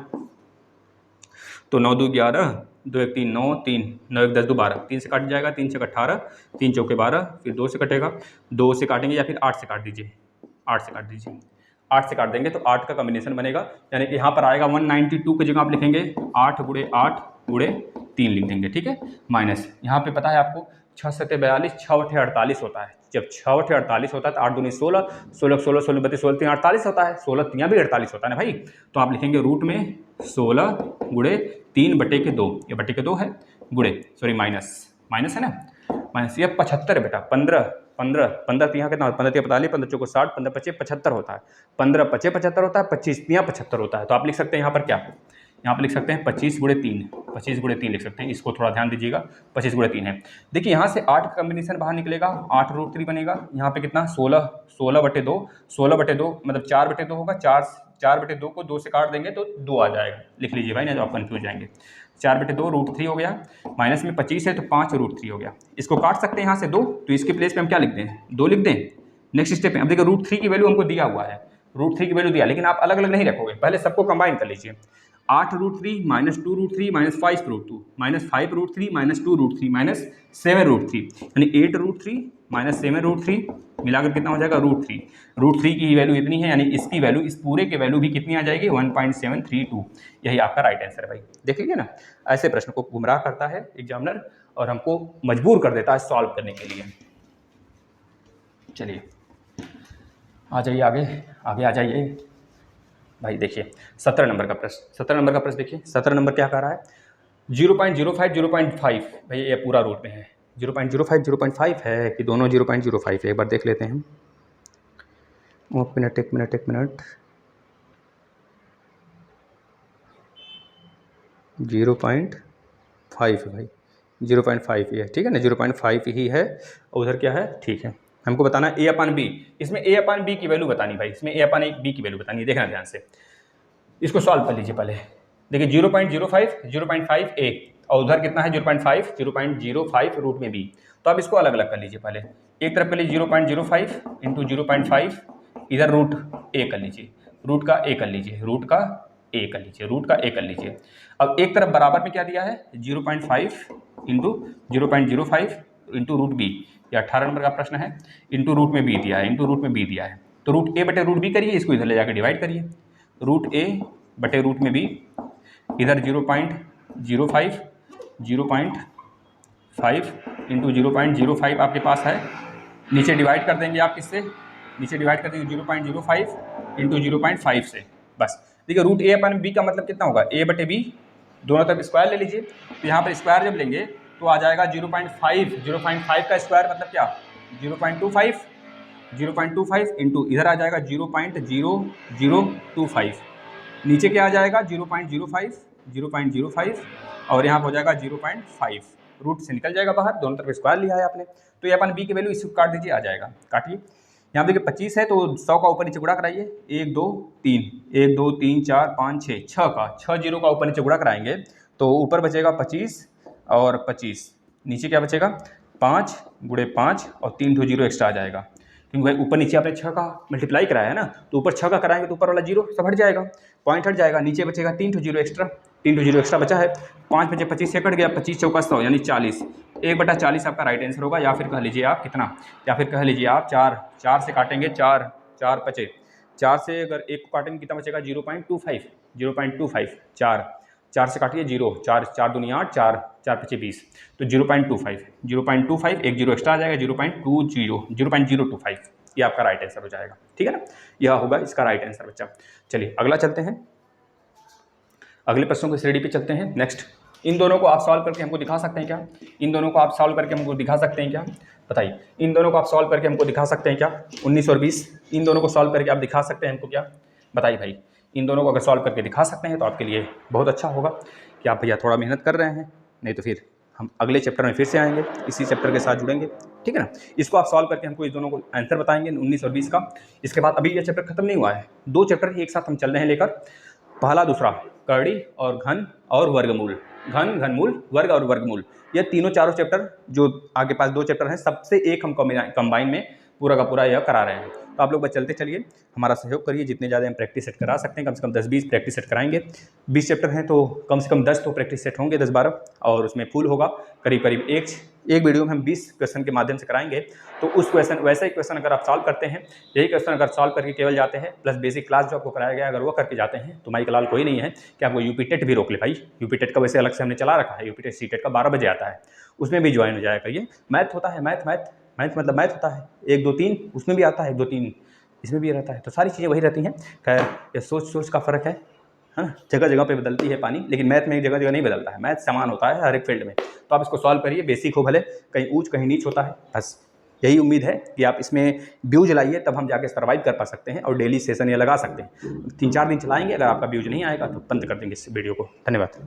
तो 9 2 11, 2 1 3 9, 3 9 1 10 2 12, 3 से काट जाएगा, 3 से 18, 3 चौके 12, फिर 2 से कटेगा, 2 से काटेंगे या फिर 8 से काट दीजिए, 8 से काट दीजिए, 8 से काट देंगे तो 8 का कॉम्बिनेशन बनेगा, यानी कि यहाँ पर आएगा 192 की जगह आप लिखेंगे 8 गुणे 8 गुणे 3 लिख देंगे, ठीक है, माइनस यहाँ पे पता है आपको 6 7 42, 6 8 48 होता है। जब 6 8 48 होता है तो 8 दूनी 16, 16 16 16 32 16 3 48 होता है, 16 3 भी 48 होता है ना भाई। तो आप लिखेंगे रूट में 16 गुणे 3 बटे के 2, ये बटे के 2 है, गुणे सॉरी माइनस, माइनस है ना, माइनस ये 75 बेटा, 15 15 15 यहाँ कितना, 15 45, 15 चौको 60, 15 25 75 होता है, 15 25 75 होता है, 25 75 होता है। तो आप लिख सकते हैं यहाँ पर क्या, यहाँ पर लिख सकते हैं 25 गुणे 3, 25 गुणे 3 लिख सकते हैं, इसको थोड़ा ध्यान दीजिएगा, 25 गुणे 3 है। देखिए यहाँ से 8 का कॉम्बिनेशन बाहर निकलेगा, 8 रूट 3 बनेगा, यहाँ पे कितना 16, 16 बटे 2, 16 बटे 2 मतलब 4 बटे 2 होगा, 4 बटे 2 को 2 से काट देंगे तो 2 आ जाएगा, लिख लीजिए भाई, नहीं तो आप कन्फ्यूज जाएंगे। 4 बटे 2 रूट 3 हो गया, माइनस में 25 है तो 5 रूट 3 हो गया, इसको काट सकते हैं यहाँ से 2, तो इसके प्लेस पे हम क्या लिख दें, 2 लिख दें। नेक्स्ट स्टेप है, अब देखिए रूट 3 की वैल्यू हमको दिया हुआ है, रूट 3 की वैल्यू दिया, लेकिन आप अलग अलग नहीं रखोगे, पहले सबको कंबाइन कर लीजिए। 8 root 3 minus 2 root 3 minus 5 root 2 minus 5 root 3 minus 2 root 3 minus 7 root 3, यानी 8 रूट 3 माइनस 7 रूट 3 मिलाकर कितना हो जाएगा रूट 3। रूट 3 की वैल्यू इतनी है, यानी इसकी वैल्यू, इस पूरे की वैल्यू भी कितनी आ जाएगी 1.732। यही आपका राइट आंसर है भाई। देख लीजिए ना, ऐसे प्रश्न को गुमराह करता है एग्जामिनर और हमको मजबूर कर देता है सॉल्व करने के लिए। चलिए आ जाइए आगे, आगे आ जाइए भाई। देखिए 17 नंबर का प्रश्न, 17 नंबर का प्रश्न देखिए, 17 नंबर क्या कह रहा है, 0.05 0.5 भाई ये पूरा रूट में है, 0.05 0.5 है कि दोनों 0.05 है, एक बार देख लेते हैं। एक मिनट 0.5 है भाई, 0.5 ही है, ठीक है ना, 0.5 ही है, उधर क्या है, ठीक है। हमको बताना है a/b, इसमें a/b की वैल्यू बतानी भाई, इसमें a/b की वैल्यू बतानी है, देखना ध्यान से, इसको सॉल्व कर लीजिए पहले। देखिए 0.05 0.5 a और उधर कितना है 0.5 रूट में b, तो आप इसको अलग अलग कर लीजिए पहले। एक तरफ कर लीजिए 0.05 इंटू 0.5, इधर रूट a कर लीजिए, रूट का a कर लीजिए, रूट का a कर लीजिए, रूट का a कर लीजिए। अब एक तरफ बराबर में क्या दिया है 0.5 इंटू 0.05 इंटू रूट b, या 18 नंबर का प्रश्न है, इंटू रूट में b दिया है, इंटू रूट में b दिया है, तो रूट a बटे रूट b करिए, इसको इधर ले जाकर डिवाइड करिए, रूट a बटे रूट में b, इधर 0.05 0.5 इंटू 0.05 आपके पास है, नीचे डिवाइड कर देंगे आप किससे, नीचे डिवाइड कर देंगे 0.05 इंटू 0.5 से, बस। देखिए रूट a/b का मतलब कितना होगा, a बटे b, दोनों तरफ स्क्वायर ले लीजिए, तो यहाँ पर स्क्वायर जब लेंगे तो आ जाएगा 0.5 का स्क्वायर मतलब क्या 0.25 इंटू इधर आ जाएगा 0.0025, नीचे क्या आ जाएगा 0.05 और यहाँ हो जाएगा 0.5, रूट से निकल जाएगा बाहर, दोनों तरफ स्क्वायर लिया है आपने, तो ये अपन b की वैल्यू इसको काट दीजिए, आ जाएगा, काटिए। यहाँ देखिए 25 है तो 100 का ऊपर नीचे गुणा कराइए, 1 2 3 1 2 3 4 5 6 6 का 6 जीरो का ऊपर नीचे गुणा कराएंगे तो ऊपर बचेगा 25 और 25, नीचे क्या बचेगा 5 गुणे 5 और 3 ठो जीरो एक्स्ट्रा आ जाएगा, क्योंकि भाई ऊपर नीचे आपने 6 का मल्टीप्लाई कराया है ना, तो ऊपर 6 का कराएंगे तो ऊपर वाला जीरो सब हट जाएगा, पॉइंट हट जाएगा, नीचे बचेगा 3 ठो जीरो एक्स्ट्रा, 3 ठो जीरो एक्स्ट्रा बचा है, 5 बचे 25 से कट गया, 25 चौका 100 यानी 40, 1/40 आपका राइट आंसर होगा, या फिर कह लीजिए आप कितना, या फिर कह लीजिए आप 4 से काटेंगे, 4 बचे, 4 से अगर एक को काटेंगे कितना बचेगा 0.25 4 से काटिए 0, 4 दूनी 8, 4 पचे 20, तो 0.25 एक जीरो एक्स्ट्रा आ जाएगा 0.25, ये आपका राइट आंसर हो जाएगा, ठीक है ना, यह होगा इसका राइट आंसर बच्चा। चलिए अगला चलते हैं, अगले प्रश्नों की श्रेणी पे चलते हैं। नेक्स्ट, इन दोनों को आप सॉल्व करके हमको दिखा सकते हैं क्या, इन दोनों को आप सॉल्व करके हमको दिखा सकते हैं क्या, बताइए, इन दोनों को आप सॉल्व करके हमको दिखा सकते हैं क्या, 19 और 20, इन दोनों को सॉल्व करके आप दिखा सकते हैं हमको क्या, बताइए भाई, इन दोनों को अगर सॉल्व करके दिखा सकते हैं तो आपके लिए बहुत अच्छा होगा कि आप भैया थोड़ा मेहनत कर रहे हैं, नहीं तो फिर हम अगले चैप्टर में फिर से आएंगे, इसी चैप्टर के साथ जुड़ेंगे, ठीक है ना। इसको आप सॉल्व करके हमको इस दोनों को आंसर बताएंगे 19 और 20 का। इसके बाद अभी ये चैप्टर खत्म नहीं हुआ है, 2 चैप्टर एक साथ हम चल रहे हैं लेकर, पहला दूसरा करड़ी और घन और वर्गमूल, घन, घनमूल, वर्ग और वर्गमूल, ये तीनों चारों चैप्टर जो आगे पास 2 चैप्टर हैं सबसे एक हम कंबाइन में पूरा का पूरा यह करा रहे हैं। तो आप लोग बस चलते चलिए, हमारा सहयोग करिए, जितने ज़्यादा हम प्रैक्टिस सेट करा सकते हैं कम से कम 10-20 प्रैक्टिस सेट कराएंगे। 20 चैप्टर हैं तो कम से कम 10 तो प्रैक्टिस सेट होंगे, 10-12, और उसमें फुल होगा करीब करीब एक वीडियो में हम 20 क्वेश्चन के माध्यम से कराएंगे। तो उस क्वेश्चन, वैसा ही क्वेश्चन अगर आप सॉल्व करते हैं, यही क्वेश्चन अगर सॉल्व करके केवल जाते हैं प्लस बेसिक क्लास जो आपको कराया गया अगर वो करके जाते हैं तो माइक लाल कोई नहीं है कि आपको यूपी टेट भी रोक ले भाई। यूपी टेट का वैसे अलग से हमने चला रखा है, यूपी टेट सी टेट का 12 बजे आता है, उसमें भी ज्वाइन हो जाया करिए। मैथ होता है, मैथ मतलब मैथ होता है 1 2 3, उसमें भी आता है 1 2 3, इसमें भी रहता है, तो सारी चीज़ें वही रहती हैं। खैर ये सोच का फ़र्क है ना, जगह जगह पे बदलती है पानी, लेकिन मैथ में जगह जगह नहीं बदलता है, मैथ समान होता है हर एक फील्ड में। तो आप इसको सॉल्व करिए, बेसिक हो भले, कहीं ऊंच कहीं नीच होता है, बस यही उम्मीद है कि आप इसमें व्यूज लाइए, तब हम जाके सर्वाइव कर पा सकते हैं और डेली सेशन ये लगा सकते हैं। 3-4 दिन चलाएंगे, अगर आपका व्यूज नहीं आएगा तो बंद कर देंगे इस वीडियो को। धन्यवाद।